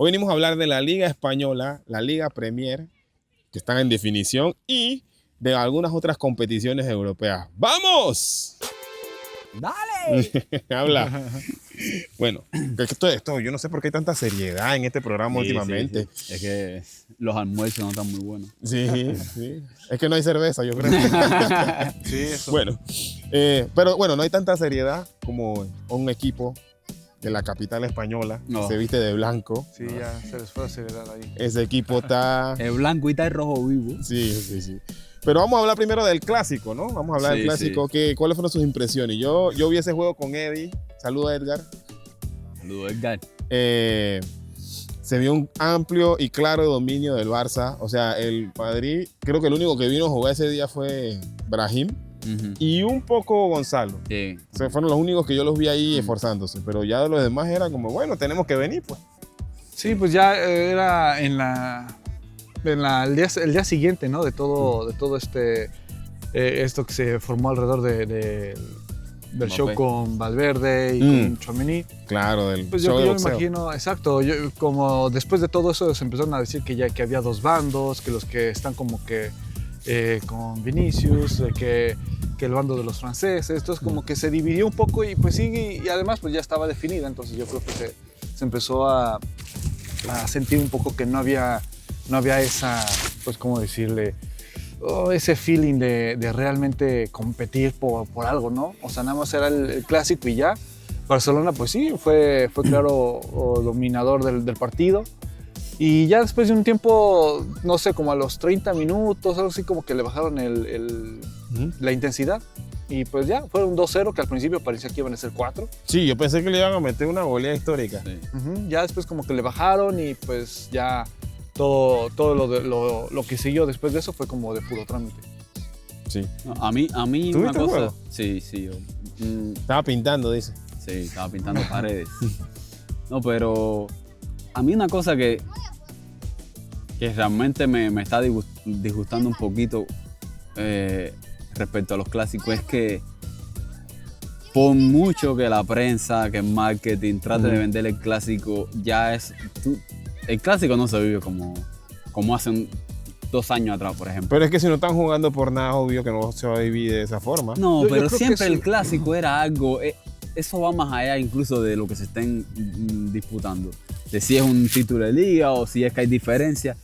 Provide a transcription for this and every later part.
Hoy venimos a hablar de la Liga Española, la Liga Premier, que están en definición, y de algunas otras competiciones europeas. ¡Vamos! ¡Dale! Habla. Bueno, esto, yo no sé por qué hay tanta seriedad en este programa últimamente. Sí. Es que los almuerzos no están muy buenos. Sí. Es que no hay cerveza, yo creo. Sí, eso. Bueno, pero bueno, no hay tanta seriedad como un equipo de la capital española que se viste de blanco. Sí, ya se les fue la seriedad ahí. Ese equipo está... El blanco y está el rojo vivo. Sí. Pero vamos a hablar primero del clásico, ¿no? Vamos a hablar del clásico. Sí. ¿Cuáles fueron sus impresiones? Yo vi ese juego con Eddie. Saludos, Edgar. Saludos, Edgar. Se vio un amplio y claro dominio del Barça. O sea, el Madrid, creo que el único que vino a jugar ese día fue Brahim y un poco Gonzalo. Sí. O sea, fueron los únicos que yo los vi ahí esforzándose. Pero ya de los demás era como, bueno, tenemos que venir, pues. Sí, pues ya era el día siguiente, ¿no? De todo esto que se formó alrededor del show con Valverde y con Tchouaméni. Claro, del pues show de yo boxeo. imagino, exacto, como después de todo eso se empezaron a decir que había dos bandos, que los que están como que con Vinicius, que el bando de los franceses, entonces como que se dividió un poco y pues sí, y además pues ya estaba definida, entonces yo creo que se empezó a sentir un poco que no había esa, pues cómo decirle, ese feeling de realmente competir por algo, ¿no? O sea, nada más era el clásico y ya. Barcelona, pues sí, fue claro dominador del partido. Y ya después de un tiempo, no sé, como a los 30 minutos, algo así, como que le bajaron la intensidad. Y pues ya, fue un 2-0, que al principio parecía que iban a ser 4. Sí, yo pensé que le iban a meter una goleada histórica. Sí. Ya después como que le bajaron y pues ya todo lo que siguió después de eso fue como de puro trámite. Sí. No, a mí ¿Tú una viste el cosa... juego? Sí. Estaba pintando, dice. Sí, estaba pintando paredes. No, pero a mí una cosa que realmente me está disgustando un poquito respecto a los clásicos es que por mucho que la prensa, que el marketing trate de vender el clásico, ya es... el clásico no se vive como hace 2 años atrás, por ejemplo. Pero es que si no están jugando por nada, obvio que no se va a vivir de esa forma. No, Yo pero creo que siempre sí. el clásico era algo... eso va más allá incluso de lo que se estén disputando. De si es un título de liga o si es que hay diferencia.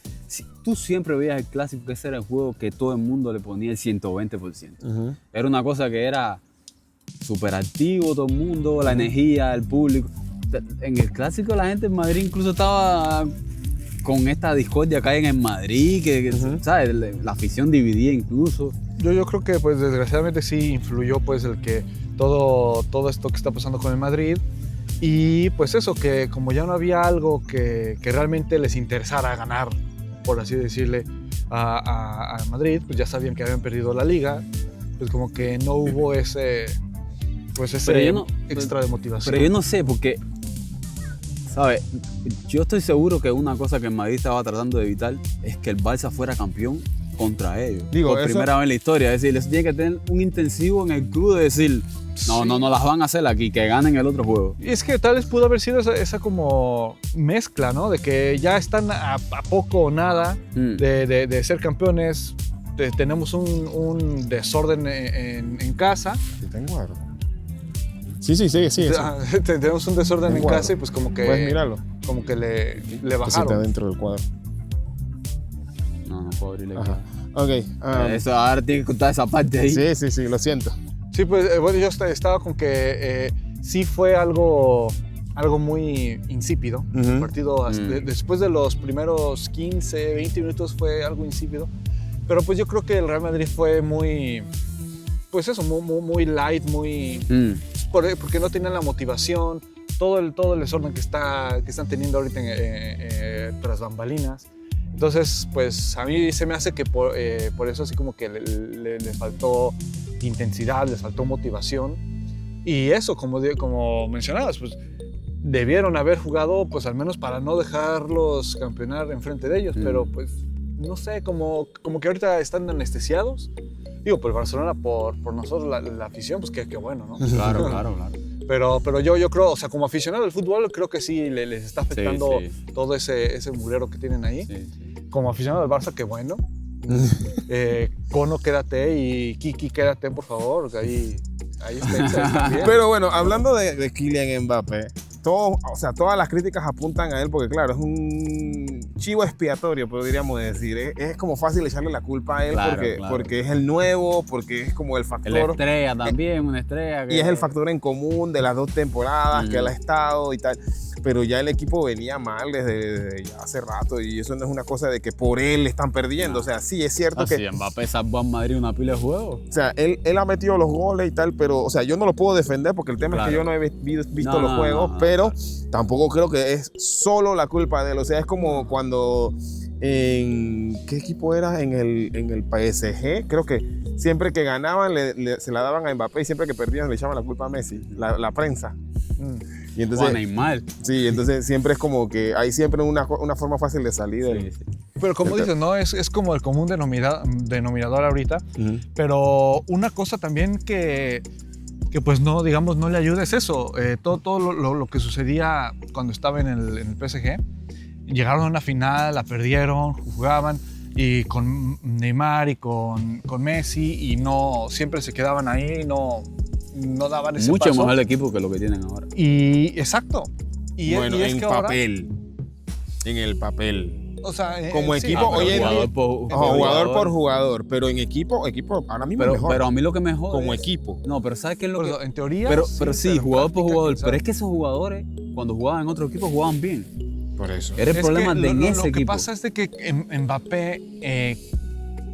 Tú siempre veías el clásico, que ese era el juego que todo el mundo le ponía el 120%. Era una cosa que era súper activo, todo el mundo, la energía, el público. En el clásico la gente en Madrid incluso estaba con esta discordia que hay en el Madrid, ¿sabes? La afición dividía incluso. Yo creo que pues desgraciadamente sí influyó pues el que todo esto que está pasando con el Madrid y pues eso, que como ya no había algo que realmente les interesara ganar, por así decirle, a Madrid, pues ya sabían que habían perdido la liga, pues como que no hubo ese extra de motivación. Pero yo no sé, porque, ¿sabes? Yo estoy seguro que una cosa que el Madrid estaba tratando de evitar es que el Barça fuera campeón contra ellos. Digo, por eso... primera vez en la historia. Es decir, les tiene que tener un intensivo en el club de decir, no las van a hacer aquí, que ganen el otro juego. Y es que tal vez pudo haber sido esa como mezcla, ¿no? De que ya están a poco o nada de ser campeones. Tenemos un desorden en casa. Sí, tengo algo. Sí. Tenemos un desorden en casa y pues como que... Puedes mirarlo. Como que le Está bajaron. dentro del cuadro. No puedo abrirle. Ajá. Ok. Eso ahora tiene que contar esa parte ahí. Sí, lo siento. Sí, pues bueno, yo estaba con que sí fue algo muy insípido. El partido, después de los primeros 15, 20 minutos fue algo insípido. Pero pues yo creo que el Real Madrid fue muy, pues eso, muy light, porque no tenían la motivación, todo el desorden que están teniendo ahorita tras bambalinas. Entonces, pues a mí se me hace que por eso así como que le faltó intensidad, les faltó motivación. Y eso, como mencionabas, pues debieron haber jugado pues al menos para no dejarlos campeonar enfrente de ellos, pero pues no sé, como que ahorita están anestesiados. Digo, por Barcelona, por nosotros, la afición, pues qué bueno, ¿no? Claro. Pero yo creo, o sea, como aficionado al fútbol, creo que sí les está afectando todo ese mugrero que tienen ahí. Sí. Como aficionado al Barça, qué bueno. Cono, quédate, y Kiki, quédate, por favor. Ahí está bien. Pero bueno, hablando de Kylian Mbappé, todas las críticas apuntan a él porque, claro, es un chivo expiatorio, podríamos decir. Es como fácil echarle la culpa a él porque es el nuevo, porque es como el factor. La estrella también, una estrella. Y es el factor en común de las 2 temporadas que él ha estado y tal. Pero ya el equipo venía mal desde ya hace rato y eso no es una cosa de que por él están perdiendo. O sea, sí, es cierto que... Mbappé salvó a Madrid una pila de juegos. O sea, él ha metido los goles y tal, pero, o sea, yo no lo puedo defender porque el tema es que yo no he visto los juegos, pero tampoco creo que es solo la culpa de él. O sea, es como cuando ¿qué equipo era? En el PSG, creo que siempre que ganaban se la daban a Mbappé y siempre que perdían le echaban la culpa a Messi, la prensa. Y entonces, Neymar. Sí, entonces siempre es como que hay siempre una forma fácil de salir. Sí. Pero como dices, ¿no? Es como el común denominador ahorita. Pero una cosa también que pues no, digamos, no le ayuda es eso. Todo lo que sucedía cuando estaba en el PSG. Llegaron a una final, la perdieron, jugaban y con Neymar y con Messi y no, siempre se quedaban ahí, no daban ese mucho paso. Mejor el equipo que lo que tienen ahora. Y exacto. Bueno, en papel. En el papel. O sea, como equipo, hoy en día, jugador por jugador, pero en equipo ahora mismo mejor. Pero a mí lo que mejor como equipo. No, pero ¿sabes qué es lo que...? En teoría... Pero sí, jugador por jugador. Pero es que esos jugadores, cuando jugaban en otro equipo, jugaban bien. Por eso. Era el problema de ese equipo. Lo que pasa es de que Mbappé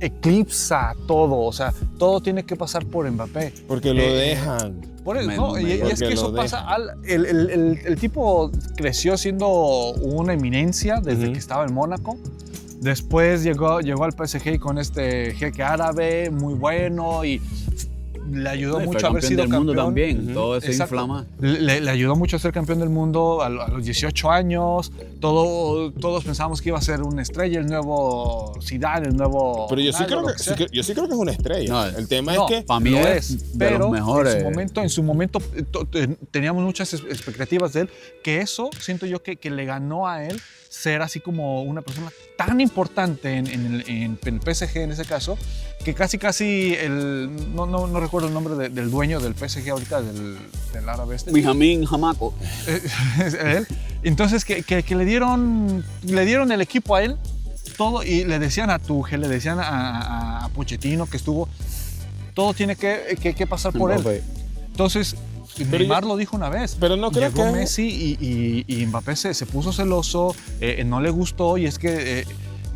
eclipsa todo. O sea, todo tiene que pasar por Mbappé. Porque lo dejan. Por eso, ¿no? Y es que eso pasa. El tipo creció siendo una eminencia desde que estaba en Mónaco. Después llegó al PSG con este jeque árabe muy bueno y le ayudó mucho a haber sido campeón del mundo también. Todo eso inflama. Le ayudó mucho a ser campeón del mundo a los 18 años. Todos pensábamos que iba a ser una estrella, el nuevo Zidane, el nuevo... Pero yo sí creo que es una estrella. No, el tema es que... Para mí es de los mejores. En su momento teníamos muchas expectativas de él, que eso siento yo que le ganó a él ser así como una persona tan importante en el PSG en ese caso, que casi no recuerdo el nombre del dueño del PSG ahorita, del árabe este. Benjamín Jamaco. Él. Entonces que le dieron el equipo a él, todo, y le decían a Tuchel, le decían a Pochettino que estuvo, todo tiene que pasar por él. Entonces, Neymar lo dijo una vez. Pero no creo Llegó que... Messi y Mbappé se puso celoso, no le gustó, y es que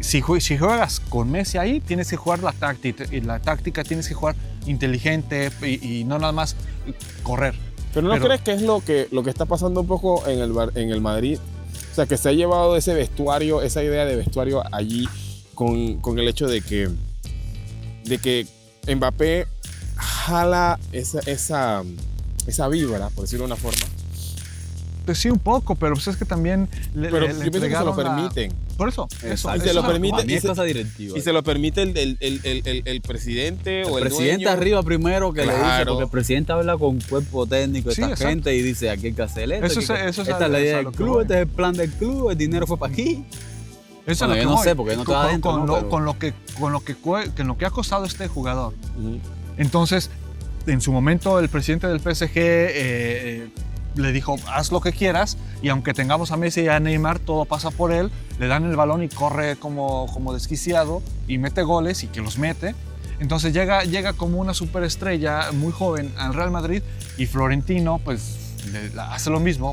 si juegas con Messi ahí, tienes que jugar la táctica tienes que jugar inteligente y no nada más correr. Pero ¿no crees que es lo que está pasando un poco en el Madrid? O sea, que se ha llevado ese vestuario, esa idea de vestuario allí con el hecho de que Mbappé jala esa vibra, por decirlo de una forma. Pues sí, un poco, pero pues es que también pero yo pienso que se lo permiten. Por eso. Y se lo permite. Y es cosa directiva. Y se lo permite el presidente o el presidente dueño. Arriba primero que le dice, porque el presidente habla con cuerpo técnico de esta gente y dice, aquí hay que hacer esto. Esta es la idea del club, este es el plan del club, el dinero fue para aquí. Eso bueno, es yo no sé, porque no está adentro. Con lo que ha costado este jugador. Entonces, en su momento, el presidente del PSG le dijo, haz lo que quieras, y aunque tengamos a Messi y a Neymar, todo pasa por él, le dan el balón y corre como desquiciado y mete goles, y que los mete. Entonces llega como una superestrella muy joven al Real Madrid, y Florentino pues hace lo mismo,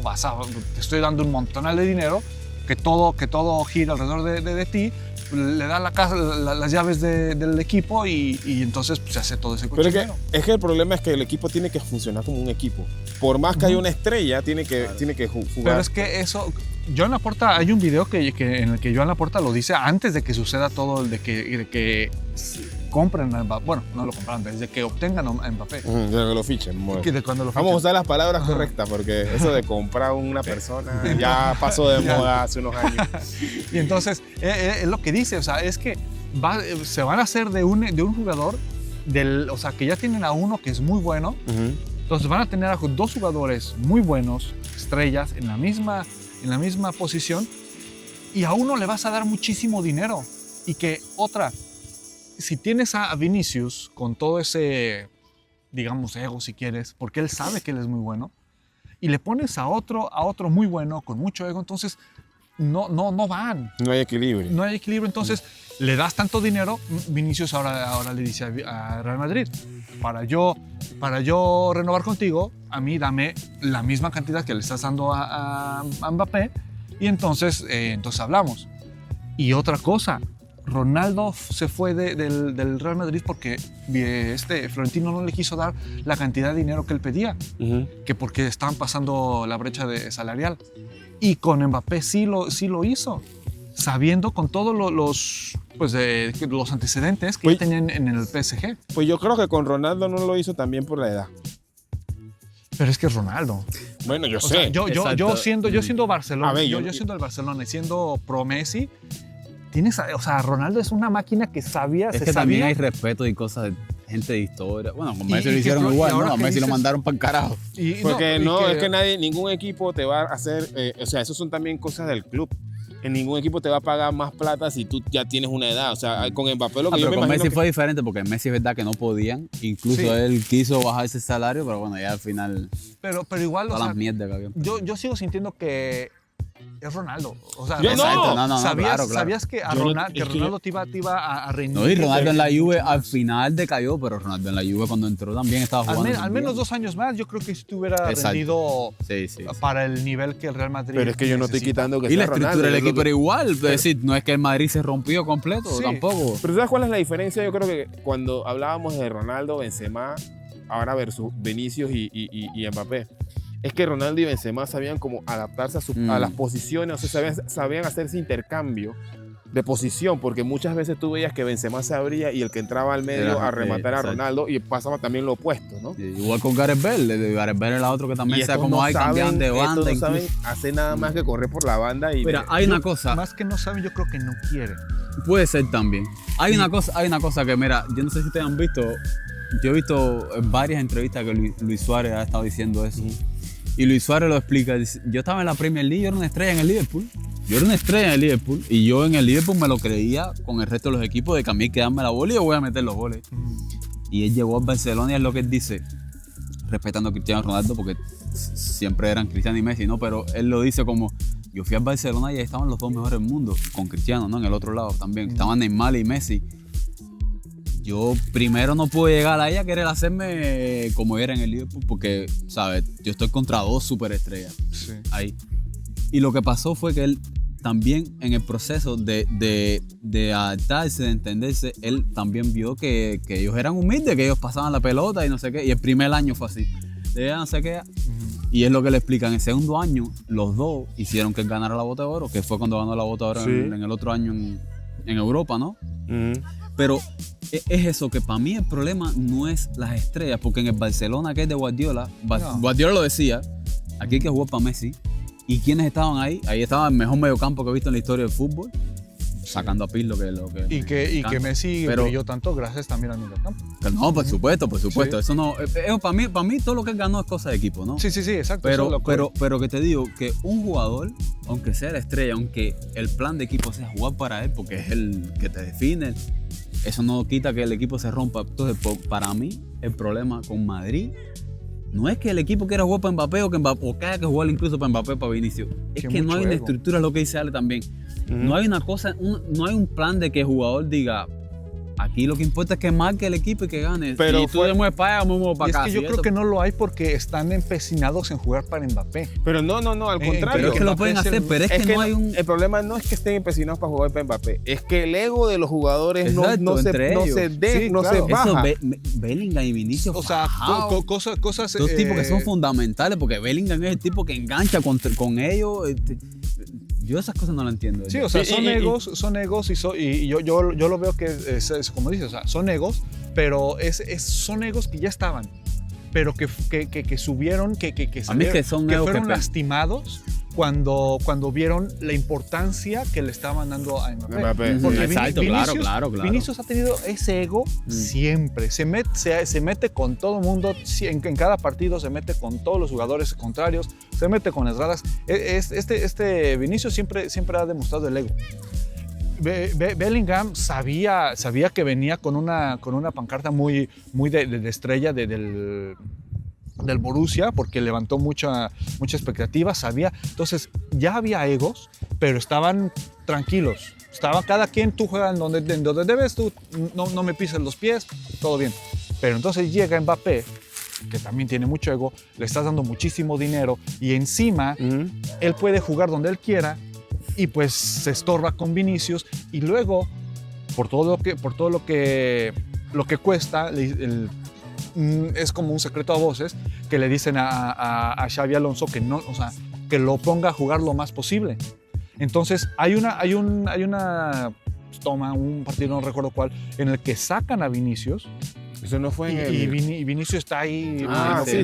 te estoy dando un montonal de dinero, que todo gira alrededor de ti, le da las llaves del equipo y entonces pues, se hace todo ese cochinero. Pero es que el problema es que el equipo tiene que funcionar como un equipo. Por más que haya una estrella, tiene que jugar. Pero es que eso... Joan Laporta, hay un video en el que Joan Laporta lo dice antes de que suceda todo, de que compren a Mbappé. Bueno, no lo compran, desde que obtengan a Mbappé. De que lo fichen. De cuando lo fichen. Vamos a usar las palabras correctas, porque eso de comprar a una persona ya pasó de moda hace unos años. Y entonces, es lo que dice, o sea, es que se van a hacer de un jugador, o sea, que ya tienen a uno que es muy bueno, Entonces van a tener a 2 jugadores muy buenos, estrellas, en la misma posición, y a uno le vas a dar muchísimo dinero. Y que otra, si tienes a Vinicius con todo ese, digamos, ego si quieres, porque él sabe que él es muy bueno, y le pones a otro muy bueno con mucho ego, entonces no van. No hay equilibrio. No hay equilibrio, entonces le das tanto dinero. Vinicius ahora le dice a Real Madrid, para yo renovar contigo, a mí dame la misma cantidad que le estás dando a Mbappé, y entonces hablamos. Y otra cosa, Ronaldo se fue del Real Madrid porque Florentino no le quiso dar la cantidad de dinero que él pedía, que porque estaban pasando la brecha salarial. Y con Mbappé sí lo hizo, sabiendo con todos los antecedentes que tenían en el PSG. Pues yo creo que con Ronaldo no lo hizo también por la edad. Pero es que es Ronaldo. Bueno, yo O sé. sea, yo siendo Barcelona, A ver, yo siendo el Barcelona y siendo pro Messi, Ronaldo es una máquina que sabía, Es que también hay respeto y cosas de gente de historia. Bueno, con Messi lo hicieron igual, ¿no? A Messi lo mandaron para el carajo. Porque es que ningún equipo te va a hacer, eso son también cosas del club. En ningún equipo te va a pagar más plata si tú ya tienes una edad. O sea, con Mbappé lo que yo pero me con imagino Messi fue diferente porque Messi es verdad que no podían. Incluso él quiso bajar ese salario, pero bueno, ya al final pero igual, todas las mierdas que había. Yo sigo sintiendo que es Ronaldo. O sea, ¿sabías que Ronaldo te iba a rendir? No, y Ronaldo en la Juve al final decayó, pero Ronaldo en la Juve cuando entró también estaba jugando. Al menos 2 años más, yo creo que si hubiera rendido para el nivel que el Real Madrid. Pero es que yo no estoy quitando que y la sea estructura Ronaldo, del equipo era igual. Es decir, no es que el Madrid se rompió completo, tampoco. Pero ¿sabes cuál es la diferencia? Yo creo que cuando hablábamos de Ronaldo, Benzema, ahora versus Vinicius y Mbappé, es que Ronaldo y Benzema sabían cómo adaptarse a las posiciones, o sea, sabían hacer ese intercambio de posición, porque muchas veces tú veías que Benzema se abría y el que entraba al medio a rematar a Ronaldo, y pasaba también lo opuesto, ¿no? Igual con Gareth Bale. Gareth Bale es la otro que también sea como hay, cambian de banda. No saben hacer nada más que correr por la banda. Mira, hay una cosa. Más que no saben, yo creo que no quieren. Puede ser también. Hay una cosa que, mira, yo no sé si ustedes han visto, yo he visto en varias entrevistas que Luis Suárez ha estado diciendo eso. Y Luis Suárez lo explica. Dice, yo estaba en la Premier League, yo era una estrella en el Liverpool. Y yo en el Liverpool me lo creía con el resto de los equipos de que a mí hay que darme la bola y yo voy a meter los goles. Y él llegó a Barcelona y es lo que él dice, respetando a Cristiano Ronaldo porque siempre eran Cristiano y Messi, ¿no? Pero él lo dice como, yo fui a Barcelona y ahí estaban los 2 mejores del mundo, con Cristiano, ¿no? En el otro lado también. Estaban Neymar y Messi. Yo primero no pude llegar ahí a querer hacerme como era en el Liverpool porque, ¿sabes? Yo estoy contra 2 superestrellas ahí. Y lo que pasó fue que él también en el proceso de adaptarse, de entenderse, él también vio que ellos eran humildes, que ellos pasaban la pelota y no sé qué. Y el primer año fue así. De no sé qué. Y es lo que le explican. En el segundo año, los 2 hicieron que él ganara la Bota de Oro, que fue cuando ganó la Bota de Oro en el otro año en Europa, ¿no? Pero es eso, que para mí el problema no es las estrellas, porque en el Barcelona que es de Guardiola, Guardiola lo decía, aquí hay que jugar para Messi. ¿Y quiénes estaban ahí? Ahí estaba el mejor mediocampo que he visto en la historia del fútbol, sacando a Pirlo y que Messi brilló tanto gracias también al mediocampo. No, por supuesto. Sí. Eso no, para mí todo lo que él ganó es cosa de equipo, ¿no? Sí, exacto. Pero que te digo que un jugador, aunque sea la estrella, aunque el plan de equipo sea jugar para él, porque es el que te define, eso no quita que el equipo se rompa. Entonces, para mí, el problema con Madrid no es que el equipo quiera jugar para Mbappé o que haya que jugar incluso para Mbappé, para Vinicius. Es que no hay una estructura, lo que dice Ale también. No hay una cosa, no hay un plan de que el jugador diga, aquí lo que importa es que marque el equipo y que gane. Pero y tú de mueves para allá, mueves para acá. Es que yo creo que no lo hay porque están empecinados en jugar para Mbappé. Pero no, al contrario. Pero es que lo pueden hacer, pero es que no hay un... El problema no es que estén empecinados para jugar para Mbappé, es que el ego de los jugadores no se baja. Eso, Bellingham y Vinicius, o sea, cosas... Dos tipos que son fundamentales, porque Bellingham es el tipo que engancha con ellos. Yo esas cosas no las entiendo. Sí, o sea, son egos y yo lo veo que es como dices, o sea, son egos, pero son egos que ya estaban, pero que subieron, que fueron lastimados cuando vieron la importancia que le estaban dando a Mbappé. Mbappé, sí. Porque Exacto, claro. Vinicius ha tenido ese ego siempre. Se mete con todo el mundo, en cada partido se mete con todos los jugadores contrarios, se mete con las gradas. Este Vinicius siempre ha demostrado el ego. Bellingham sabía que venía con una pancarta muy de estrella del Borussia, porque levantó mucha expectativa, sabía. Entonces ya había egos, pero estaban tranquilos. Estaba cada quien, tú juegas en donde debes, tú no me pises los pies, todo bien. Pero entonces llega Mbappé, que también tiene mucho ego, le estás dando muchísimo dinero y encima él puede jugar donde él quiera y pues se estorba con Vinicius y luego por todo lo que cuesta es como un secreto a voces que le dicen a Xabi Alonso que no, o sea, que lo ponga a jugar lo más posible. Entonces hay una toma, un partido, no recuerdo cuál, en el que sacan a Vinicius. Eso no fue y Vinicius está ahí. Sí.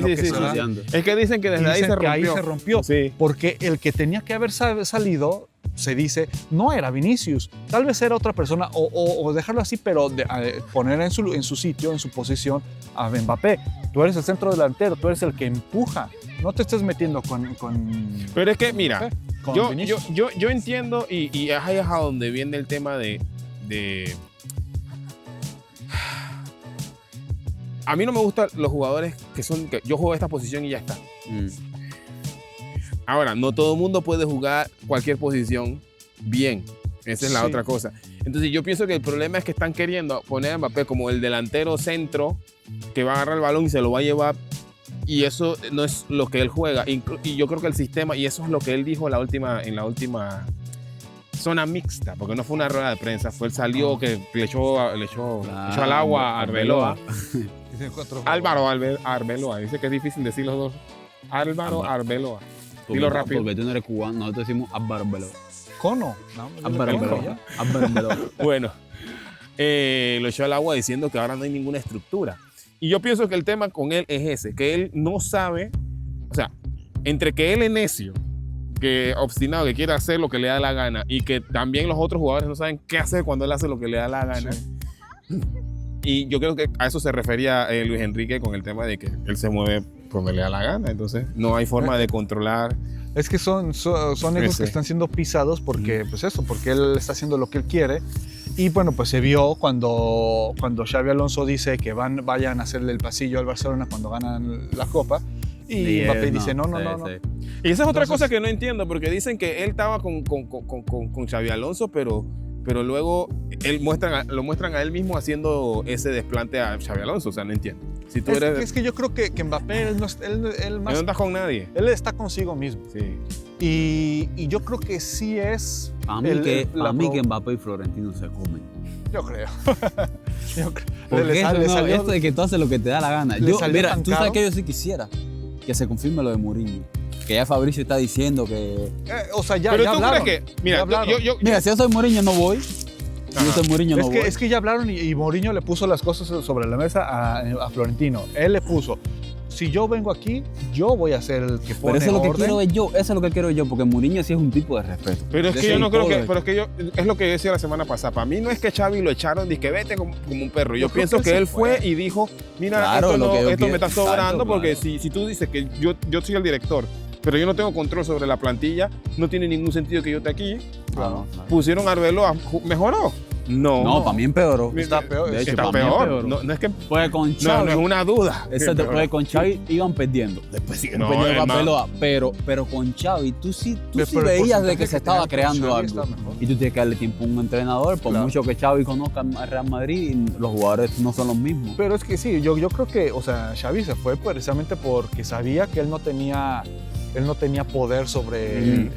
Es que dicen que desde ahí se rompió. Sí. Porque el que tenía que haber salido, se dice, no era Vinicius. Tal vez era otra persona o dejarlo así, pero poner en su sitio, en su posición a Mbappé. Tú eres el centro delantero, tú eres el que empuja. No te estés metiendo con Pero es que, mira, Mbappé, yo entiendo y es ahí a donde viene el tema de... A mí no me gustan los jugadores que yo juego esta posición y ya está. Ahora, no todo el mundo puede jugar cualquier posición bien. Esa es la otra cosa. Entonces yo pienso que el problema es que están queriendo poner a Mbappé como el delantero centro que va a agarrar el balón y se lo va a llevar. Y eso no es lo que él juega. Y yo creo que el sistema, y eso es lo que él dijo en la última zona mixta, porque no fue una rueda de prensa, fue él salió que le echó al agua a Arbeloa. Álvaro Arbeloa, dice que es difícil decir los dos. Álvaro Arbeloa. Dilo rápido. Porque tú no eres cubano, nosotros decimos Álvaro Arbeloa. Cono. Álvaro Arbeloa. Bueno, lo echó al agua diciendo que ahora no hay ninguna estructura. Y yo pienso que el tema con él es ese, que él no sabe, o sea, entre que él es necio, que obstinado, que quiere hacer lo que le da la gana y que también los otros jugadores no saben qué hacer cuando él hace lo que le da la gana. Sí. Y yo creo que a eso se refería Luis Enrique con el tema de que él se mueve donde le da la gana, entonces no hay forma de controlar. Es que son egos que están siendo pisados porque, porque él está haciendo lo que él quiere. Y bueno, pues se vio cuando Xabi Alonso dice que vayan a hacerle el pasillo al Barcelona cuando ganan la Copa. Y Mbappé dice, no. Y esa es otra cosa que no entiendo, porque dicen que él estaba con Xabi Alonso, pero luego lo muestran a él mismo haciendo ese desplante a Xabi Alonso, o sea, no entiendo. Si tú es que yo creo que Mbappé, él más... no estás con nadie. Él está consigo mismo. Sí. Y yo creo que sí es... Para mí que Mbappé y Florentino se comen. Yo creo. Porque esto de que tú haces lo que te da la gana. Mira, tú sabes que yo sí quisiera que se confirme lo de Mourinho. Que ya Fabricio está diciendo que... o sea, ya Pero ya tú hablaron. crees que... Mira, Mira, si yo soy Mourinho no voy. Si yo soy Mourinho no voy. Es que ya hablaron y Mourinho le puso las cosas sobre la mesa a Florentino. Él le puso, si yo vengo aquí, yo voy a ser el que pone Pero eso es lo que orden. quiero ver yo, eso es lo que quiero yo, porque Mourinho sí es un tipo de respeto. Pero es que yo no creo que... Pero es que es lo que decía la semana pasada. Para mí no es que Xavi lo echaron y que vete como un perro. Yo pienso que él fue y dijo, mira, claro, esto me está sobrando, exacto, porque claro. si tú dices que yo soy el director, pero yo no tengo control sobre la plantilla, no tiene ningún sentido que yo esté aquí. Claro. Pusieron a Arbeloa, ¿mejoró? No, para mí empeoró. Está peor. De hecho, está para mí peor. No es que... Pues con Xavi. No es una duda. Exacto, pues con Xavi iban perdiendo. Después siguen perdiendo Arbeloa. Pero con Xavi, tú sí veías de que se estaba creando algo. Y tú tienes que darle tiempo a un entrenador. Por mucho que Xavi conozca al Real Madrid, los jugadores no son los mismos. Pero es que sí, yo creo que, o sea, Xavi se fue precisamente porque sabía que él no tenía poder sobre...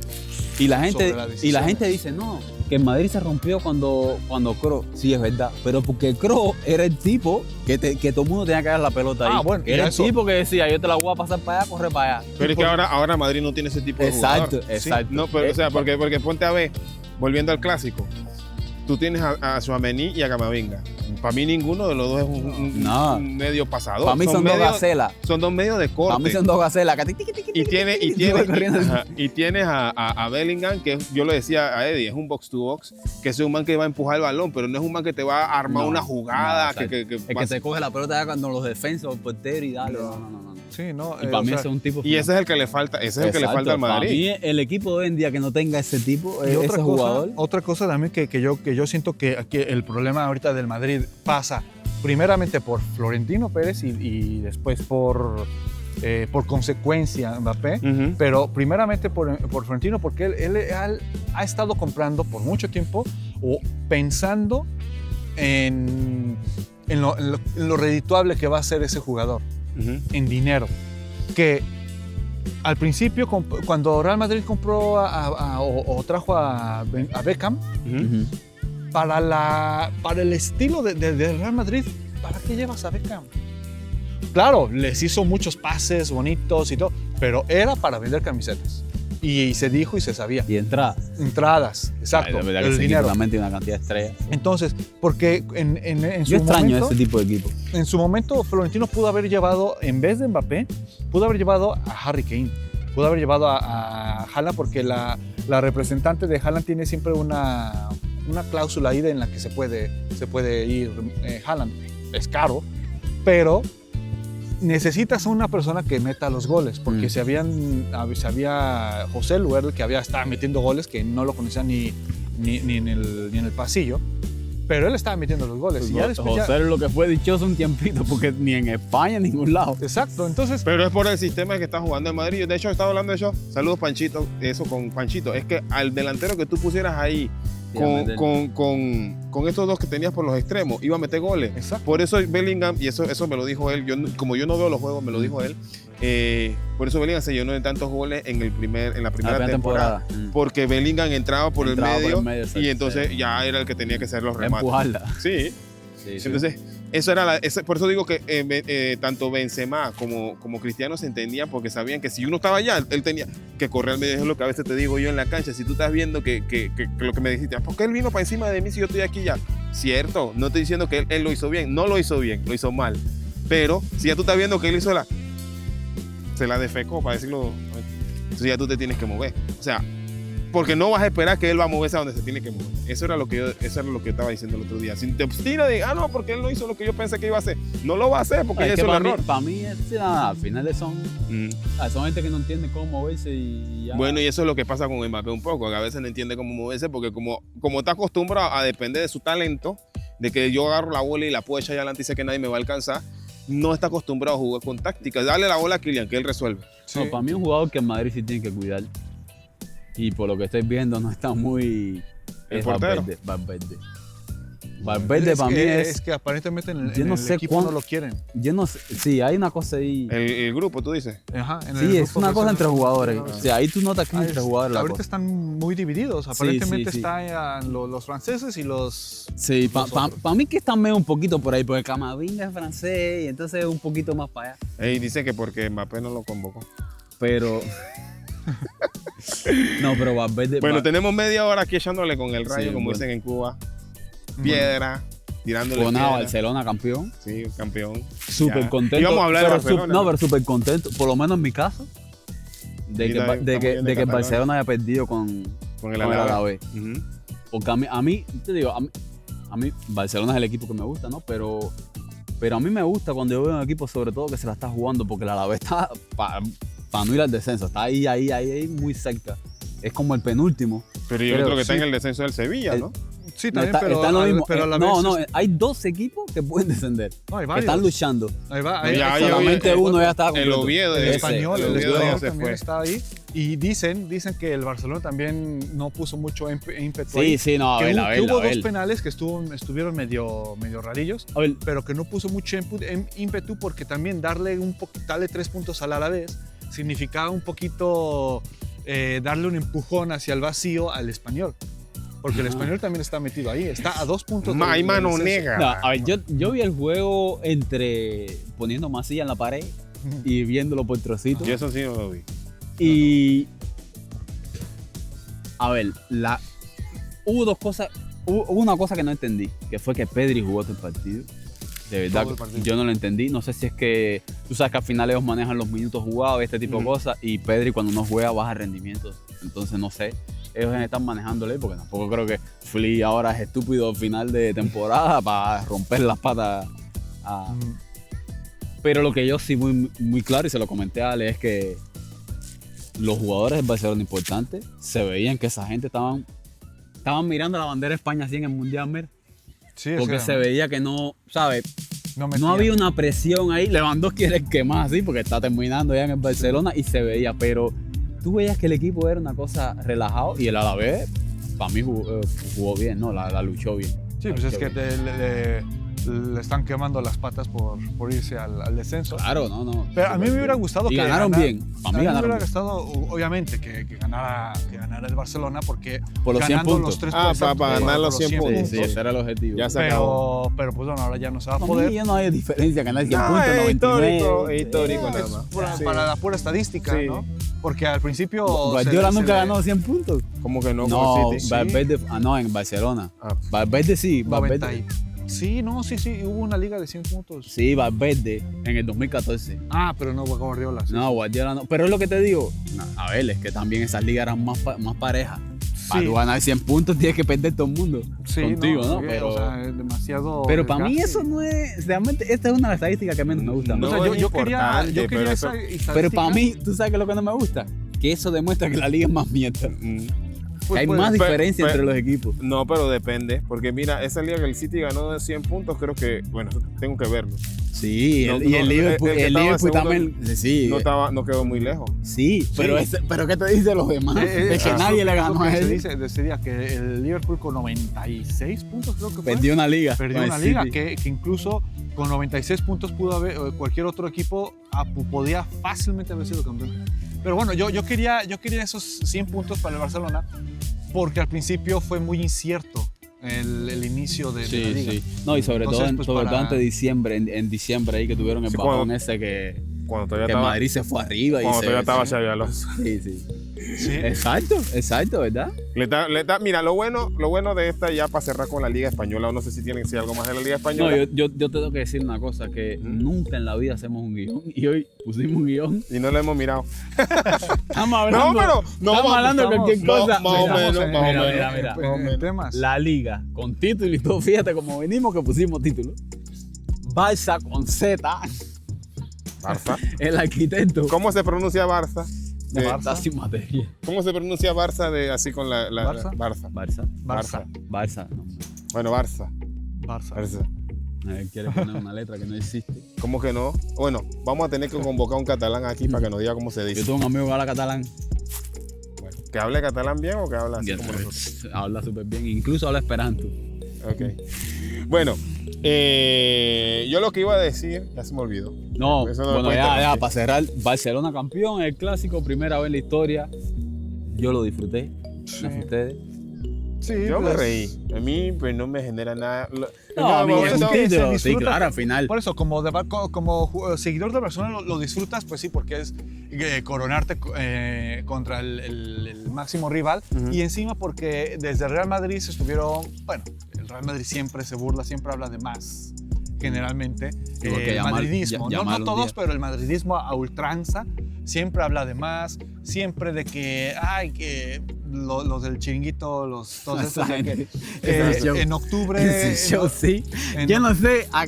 Y la gente dice, no, que en Madrid se rompió cuando Kroos. Sí, es verdad. Pero porque Kroos era el tipo que todo el mundo tenía que dar la pelota ahí. Bueno, era el tipo que decía, yo te la voy a pasar para allá, corre para allá. Pero es que ahora Madrid no tiene ese tipo de jugador. Exacto. No, pero, o sea, porque ponte a ver, volviendo al clásico, tú tienes a Tchouaméni y a Camavinga. Para mí ninguno de los dos es un medio pasador. Para mí son dos gacelas. Son dos medios de corte. Para mí son dos gacelas. Y tienes a Bellingham, que yo le decía a Eddie, es un box to box, que es un man que va a empujar el balón, pero no es un man que te va a armar una jugada. El que te coge la pelota ya cuando los defensas o portero y dale. No. Sí, no. Y para mí ese es un tipo. Y ese es el que le falta, al Madrid. Para mí el equipo de hoy en día que no tenga ese tipo, ese jugador. Otra cosa también que yo siento que el problema ahorita del Madrid pasa primeramente por Florentino Pérez y después por consecuencia Mbappé, pero primeramente por Florentino, porque él ha estado comprando por mucho tiempo o pensando en lo redituable que va a ser ese jugador, en dinero. Que al principio, cuando Real Madrid compró o trajo a Beckham, para el estilo de Real Madrid, ¿para qué llevas a Beckham? Claro, les hizo muchos pases bonitos y todo, pero era para vender camisetas. Y se dijo y se sabía. Y entradas. Entradas, exacto. La verdad que ese equipo también tiene una cantidad de estrellas. Entonces, porque en yo su extraño momento, ese tipo de equipo. En su momento, Florentino pudo haber llevado, en vez de Mbappé, pudo haber llevado a Harry Kane. Pudo haber llevado a Haaland, porque la representante de Haaland tiene siempre una cláusula ahí en la que se puede ir Haaland. Es caro, pero necesitas a una persona que meta los goles, porque se había José Luer, que estaba metiendo goles, que no lo conocía ni en el pasillo, pero él estaba metiendo los goles. Pues y ya después José lo que fue dichoso un tiempito, porque ni en España, en ningún lado. Exacto, entonces... Pero es por el sistema que está jugando en Madrid. De hecho, estaba hablando de eso. Saludos, Panchito. Eso con Panchito. Es que al delantero que tú pusieras ahí, con estos dos que tenías por los extremos, iba a meter goles. Exacto. Por eso Bellingham, y eso me lo dijo él, como yo no veo los juegos, me lo dijo él, por eso Bellingham se llenó de tantos goles en la primera temporada. Porque Bellingham entraba por el medio y entonces ya era el que tenía que hacer los remates. Empujarla. Sí. Entonces, eso era por eso digo que tanto Benzema como Cristiano se entendían, porque sabían que si uno estaba allá, él tenía que correr al medio. Es lo que a veces te digo yo en la cancha. Si tú estás viendo que lo que me dijiste, ¿por qué él vino para encima de mí si yo estoy aquí ya? Cierto, no estoy diciendo que él lo hizo bien, no lo hizo bien, lo hizo mal. Pero si ya tú estás viendo que él hizo se la defecó, para decirlo, entonces ya tú te tienes que mover. O sea, porque no vas a esperar que él va a moverse a donde se tiene que mover. Eso era lo que yo estaba diciendo el otro día. Si te obstinas de, no, porque él no hizo lo que yo pensé que iba a hacer. No lo va a hacer porque eso es el error. Para mí, al final son gente que no entiende cómo moverse y ya. Bueno, y eso es lo que pasa con Mbappé un poco, que a veces no entiende cómo moverse, porque como está acostumbrado a depender de su talento, de que yo agarro la bola y la puedo echar allá adelante y sé que nadie me va a alcanzar, no está acostumbrado a jugar con táctica. Dale la bola a Kylian, que él resuelve. Sí. No, para mí un jugador que en Madrid sí tiene que cuidar. Y por lo que estoy viendo no está muy... El portero. Valverde para mí es que aparentemente en el equipo no lo quieren. Yo no sé, sí, hay una cosa ahí. El grupo, tú dices. Ajá, sí, es una cosa entre jugadores. O sea, ahí tú notas que entre jugadores. Ahorita están muy divididos. Aparentemente están los franceses y los... Sí, para mí que están medio un poquito por ahí, porque Camavinga es francés y entonces es un poquito más para allá. Dice que porque Mbappé no lo convocó. Pero... no, pero Valverde... Bueno, tenemos media hora aquí echándole con el rayo, como dicen en Cuba. Piedra, tirándole con piedra. Barcelona campeón. Sí, campeón. Súper contento. Íbamos a hablar de Barcelona. Pero súper contento, por lo menos en mi caso, de que Barcelona haya perdido con el Alavés. Porque a mí, te digo, a mí Barcelona es el equipo que me gusta, ¿no? Pero a mí me gusta cuando yo veo un equipo, sobre todo, que se la está jugando, porque el Alavés está para no ir al descenso, está ahí muy cerca. Es como el penúltimo. Pero yo creo que está en el descenso del Sevilla, ¿no? Sí, también, está lo mismo. Pero a la vez hay dos equipos que pueden descender. No, hay que están luchando. Ahí va. Solamente uno ya está completo. El Oviedo. El español se también fue. está ahí. Y dicen que el Barcelona también no puso mucho ímpetu ahí. Sí, no, que hubo dos penales que estuvieron medio rarillos, pero que no puso mucho ímpetu, porque también darle 3 puntos al Alavés significaba un poquito darle un empujón hacia el vacío al español. Porque el español también está metido ahí, está a 2 puntos. Hay mano negra. No, a ver, yo vi el juego entre poniendo masilla en la pared y viéndolo por trocitos. Yo eso sí no lo vi. Y a ver, hubo dos cosas hubo una cosa que no entendí, que fue que Pedri jugó todo el partido. De verdad, Todo el partido. yo no lo entendí. No sé si es que tú sabes que al final ellos manejan los minutos jugados y este tipo de cosas. Y Pedri cuando no juega baja rendimiento. Entonces no sé. Ellos están manejándole porque tampoco creo que Flick ahora es estúpido al final de temporada para romper las patas. Pero lo que yo sí muy claro y se lo comenté a Ale es que los jugadores del Barcelona importantes se veían que esa gente estaban mirando la bandera de España así en el Mundial, mira. Sí, Porque se veía que no, ¿sabes? no No había una presión ahí. Lewandowski era el que más, sí, porque está terminando ya en el Barcelona y se veía, pero tú veías que el equipo era una cosa relajado y el Alavés, para mí, jugó bien, ¿no? La luchó bien. Sí, pues es que le están quemando las patas por irse al descenso. Claro, no. Pero a mí me hubiera gustado y que ganaron bien. A mí me ganaron hubiera bien. gustado, obviamente, que ganara el Barcelona porque Por los 100 ganando puntos. los 3 para ganar los 100 puntos. Sí, ese era el objetivo. Ya se acabó. pero pues bueno, ahora ya no se va a Para poder. mí ya no hay diferencia, ganar 100 No, puntos, es 99. histórico nada Es más. Sí. para la pura estadística, Sí. ¿no? Porque al principio... Guardiola nunca ganó 100 puntos. ¿Cómo que no? No, Con el City. Valverde, no, en Barcelona. Ah. Valverde sí, 90 Valverde. Sí, hubo una liga de 100 puntos. Sí, Valverde en el 2014. Ah, pero no Guardiola. Sí. No, Guardiola no. Pero es lo que te digo. A ver, es que también esas ligas eran más parejas. Para tú ganar 100 puntos tienes que perder todo el mundo Sí, contigo, ¿no? Sí, Pero, o sea, es demasiado... pero para mí desgaste. eso no es... Realmente, esta es una de las estadísticas que menos me gusta. No, O sea, es yo quería importante, pero esa eso- estadística. Pero para mí, ¿tú sabes qué es lo que no me gusta? Que eso demuestra que la liga es más mierda. Pues, que hay pues, más diferencia pero- entre los equipos. No, pero depende. Porque mira, esa liga que el City ganó de 100 puntos, creo que, bueno, tengo que verlo. Sí, No, y no, el Liverpool, el que el estaba Liverpool segundo también... Sí, No quedó muy lejos. sí, pero, pero ¿qué te dice los demás? Es que eso nadie le es ganó lo que a se él. dice desde día que el Liverpool con 96 puntos creo que fue. Perdió una liga. Perdió con una el liga City. que incluso con 96 puntos pudo haber cualquier otro equipo podía fácilmente haber sido campeón. Pero bueno, yo quería esos 100 puntos para el Barcelona porque al principio fue muy incierto el inicio de la Sí, liga. sí. No, y sobre Entonces, todo, pues, sobre todo para- antes de diciembre, en diciembre ahí que tuvieron el Sí, bajón cuando- ese que Cuando todavía que estaba, Madrid se fue arriba y cuando se... todavía estaba sí, Xabi Alonso. sí. Sí. Exacto, ¿verdad? Mira, lo bueno de esta, ya para cerrar con la Liga Española, o no sé si tienen algo más de la Liga No, Española. yo te tengo que decir una cosa, que nunca en la vida hacemos un guión y hoy pusimos un guión. Y no lo hemos mirado. Estamos hablando, pero no, estamos hablando de cualquier no, cosa. más o Mira, menos, mira, más o mira, menos. mira. Más o En menos. temas. La liga con título y todo, fíjate como venimos que pusimos título. Barça con Z, Barça. el arquitecto. ¿Cómo se pronuncia Barça? Barça sin materia. ¿Cómo se pronuncia Barça así con la ¿Barça? Barça? Barça. Barça. No. Bueno, Barça. Barça. A ver, quiere poner una letra que no existe. ¿Cómo que no? Bueno, vamos a tener que convocar a un catalán aquí para que nos diga cómo se Yo dice. tengo un amigo que habla catalán. ¿Que hable catalán bien o que habla así Que como nosotros? habla súper bien, incluso habla esperanto. Ok. Bueno, yo lo que iba a decir, ya se me olvidó. No, Eso no me bueno, puede ya, interrumpir. para cerrar, Barcelona campeón, el clásico, primera vez en la historia. Yo lo disfruté, Sí. no sé ustedes. Sí, Yo me pues, reí. A mí, pues, no me genera nada. No, a mí es un que se título, sí, disfruta. claro, al final. Por eso, como seguidor de Barcelona lo disfrutas, pues sí, porque es coronarte contra el máximo rival. Ujú. Y encima porque desde el Real Madrid se estuvieron, bueno, el Real Madrid siempre se burla, siempre habla de más, generalmente. Igual que El Yamal- madridismo, Yamal no un todos, día. pero el madridismo a ultranza siempre habla de más, siempre de que, ay, que los del chiringuito, todos Esa estos, de gente, que, ese show. en octubre... Ese show, sí. en- Yo no sé a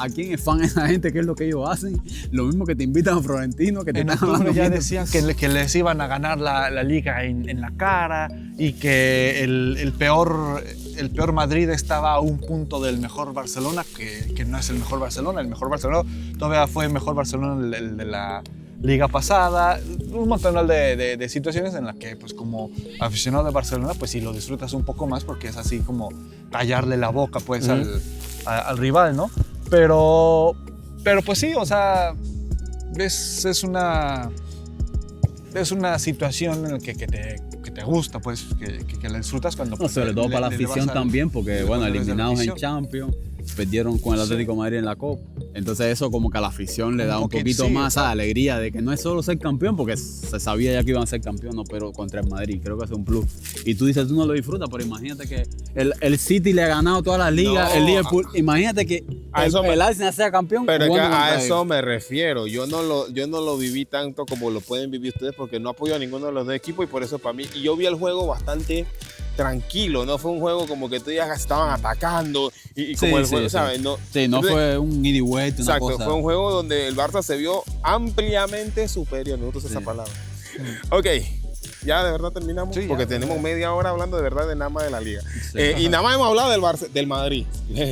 quién es fan esa gente, qué es lo que ellos hacen. Lo mismo que te invitan a Florentino, que te En están octubre hablando ya mierda. decían que les iban a ganar la liga en la cara y que el peor Madrid estaba a un punto del mejor Barcelona, que no es el mejor Barcelona. El mejor Barcelona todavía fue el mejor Barcelona el de la liga pasada. Un montón de situaciones en las que, pues, como aficionado de Barcelona, pues sí lo disfrutas un poco más porque es así como tallarle la boca, pues, al rival, ¿no? Pero pues sí, o sea, es una situación en la que te gusta, pues, que la disfrutas cuando... No, sobre todo para la le vas afición al- también, porque bueno, cuando eres de la eliminados en afición. Champions, perdieron con el Atlético de Madrid en la Copa. Entonces eso como que a la afición le da un poquito sí, más o sea, alegría de que no es solo ser campeón, porque se sabía ya que iban a ser campeón, no, pero contra el Madrid, creo que es un plus. Y tú dices, tú no lo disfrutas, pero imagínate que el City le ha ganado todas las ligas, No, el Liverpool, imagínate que el Arsenal sea campeón. Pero es que jugando a contra eso ellos. me refiero. Yo no lo viví tanto como lo pueden vivir ustedes porque no apoyo a ninguno de los dos equipos y por eso para mí. Y yo vi el juego bastante tranquilo. No fue un juego como que tú digas que estaban atacando y como Sí, el sí, juego, sí. ¿sabes? No, Sí, no entonces, fue un ida y vuelta, una exacto, cosa. fue un juego donde el Barça se vio ampliamente superior. Me gusta esa Sí. palabra. Ok. Ya de verdad terminamos Sí, ya, porque ya. tenemos media hora hablando de verdad de nada más de la liga. Sí. Y nada más hemos hablado del Madrid.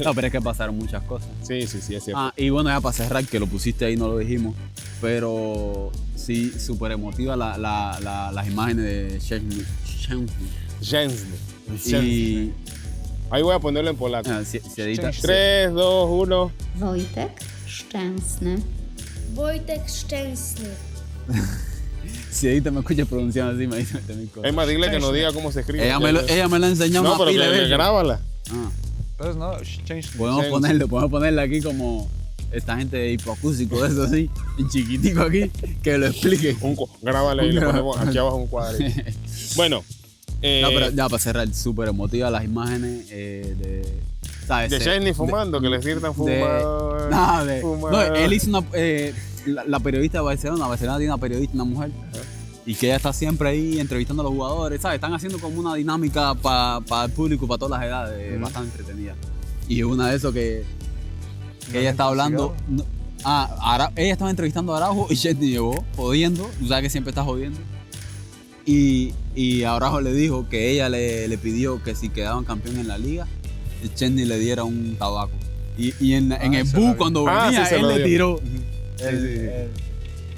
No, pero es que pasaron muchas cosas. Sí, es cierto. Ah, y bueno, ya para cerrar, que lo pusiste ahí, no lo dijimos, pero sí, súper emotiva las imágenes de Szczęsny. Szczęsny. Y Ahí voy a ponerlo en polaco. si edita, 3, 2, 1. Wojtek Szczęsny. Wojtek Szczęsny. si edita me escucha pronunciando así, me dice mil cosas. Es más, dile que nos diga cómo se escribe. Ella me lo enseñó No, una pero pila de veces. grábala. Ah, Pero no, change. podemos ponerle aquí como esta gente de hipoacústico, eso así, en chiquitico aquí, que lo explique. Grábala y le ponemos aquí abajo un cuadrito. Bueno. No, pero ya para cerrar, súper emotiva las imágenes ¿sabes? De Szczęsny fumando, que le sirtan fumador. No, él hizo una. La periodista de Barcelona tiene una periodista, una mujer, y que ella está siempre ahí entrevistando a los jugadores, ¿sabes? Están haciendo como una dinámica para el público, para todas las edades, bastante entretenida. Y una de esos que ella está hablando. Ella estaba entrevistando a Araujo y Szczęsny llegó jodiendo, tú sabes que siempre está jodiendo. Y Araujo le dijo que ella le pidió que si quedaban campeón en la liga, Szczęsny le diera un tabaco. Y en el bus cuando venía, sí, él le dio. tiró. Sí.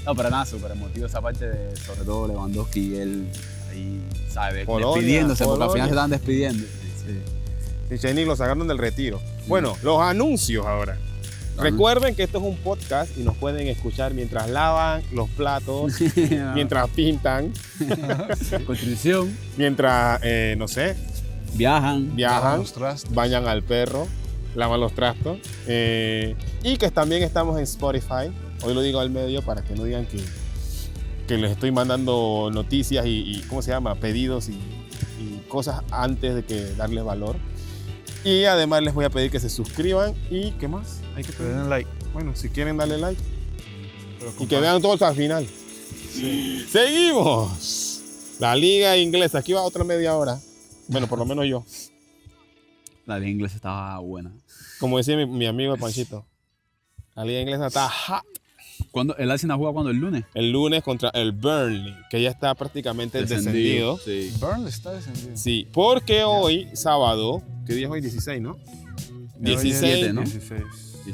No, pero nada, súper emotivo esa parte de, sobre todo Lewandowski, él ahí, ¿sabes? Polonia, Despidiéndose, porque al Polonia. final se estaban despidiendo. Sí. Y Szczęsny lo sacaron del retiro. Bueno, los anuncios ahora. Recuerden que esto es un podcast y nos pueden escuchar mientras lavan los platos, mientras pintan, Construcción, mientras, no sé, viajan. viajan, Trust. bañan al perro, lavan los trastos. Y que también estamos en Spotify. Hoy lo digo al medio para que no digan que les estoy mandando noticias y ¿cómo se llama? Pedidos y cosas antes de que darles valor. Y además les voy a pedir que se suscriban y ¿qué más? Hay que Le pedir. den like. Bueno, si quieren darle like Pero y que compartan. vean todo hasta el final. Seguimos. La liga inglesa. Aquí va otra media hora. Bueno, por lo menos yo. La liga inglesa estaba buena. Como decía mi amigo el Panchito. La liga inglesa está hot. ¿Cuándo? ¿El Arsenal juega cuando? ¿El lunes? El lunes contra el Burnley, que ya está prácticamente descendido. Sí. Burnley está descendido. Sí, porque hoy, sábado, ¿qué día es hoy? 16, ¿no? 16, 17, ¿no? 16.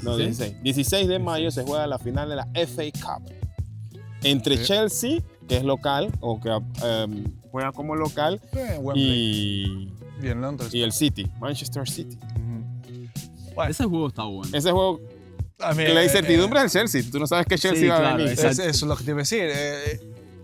No, 16. 16 de mayo se juega la final de la FA Cup entre Chelsea, que es local, o que juega como local, Wembley. y Y en Londres. el City, Manchester City. Ujú. Ese juego está bueno. Ese juego, A mí, la incertidumbre del Chelsea. Tú no sabes qué Chelsea Sí, va a claro, venir. exacto. Eso es lo que te iba a decir.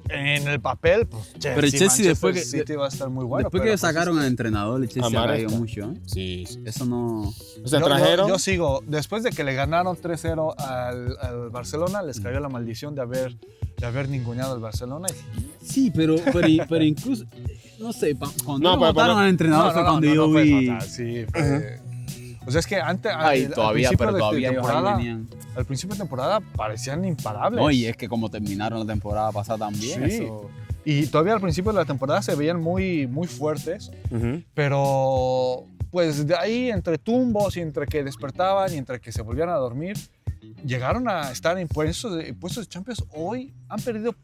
En el papel, pues Chelsea, Pero el Chelsea Manchester después que- City va a estar muy bueno. Después pero, que sacaron al entrenador, el Chelsea ha Maresca. caído mucho, ¿eh? Sí, sí. Eso no... O sea, yo, trajeron. yo sigo. Después de que le ganaron 3-0 al Barcelona, les cayó la maldición de haber ninguneado al Barcelona. Sí, pero incluso, no sé, cuando No, no, pero- votaron al entrenador fue cuando yo fue vi... fatal, sí, fue- O sea, es que antes, Ay, al todavía, principio pero de todavía ellos ahí temporada, venían. al principio de temporada parecían imparables. No, y es que como terminaron la temporada pasada también, Sí. eso... Y todavía al principio de la temporada se veían muy, muy fuertes, Ujú. pero pues de ahí entre tumbos y entre que despertaban y entre que se volvían a dormir, llegaron a estar en puestos de Champions. Hoy han perdido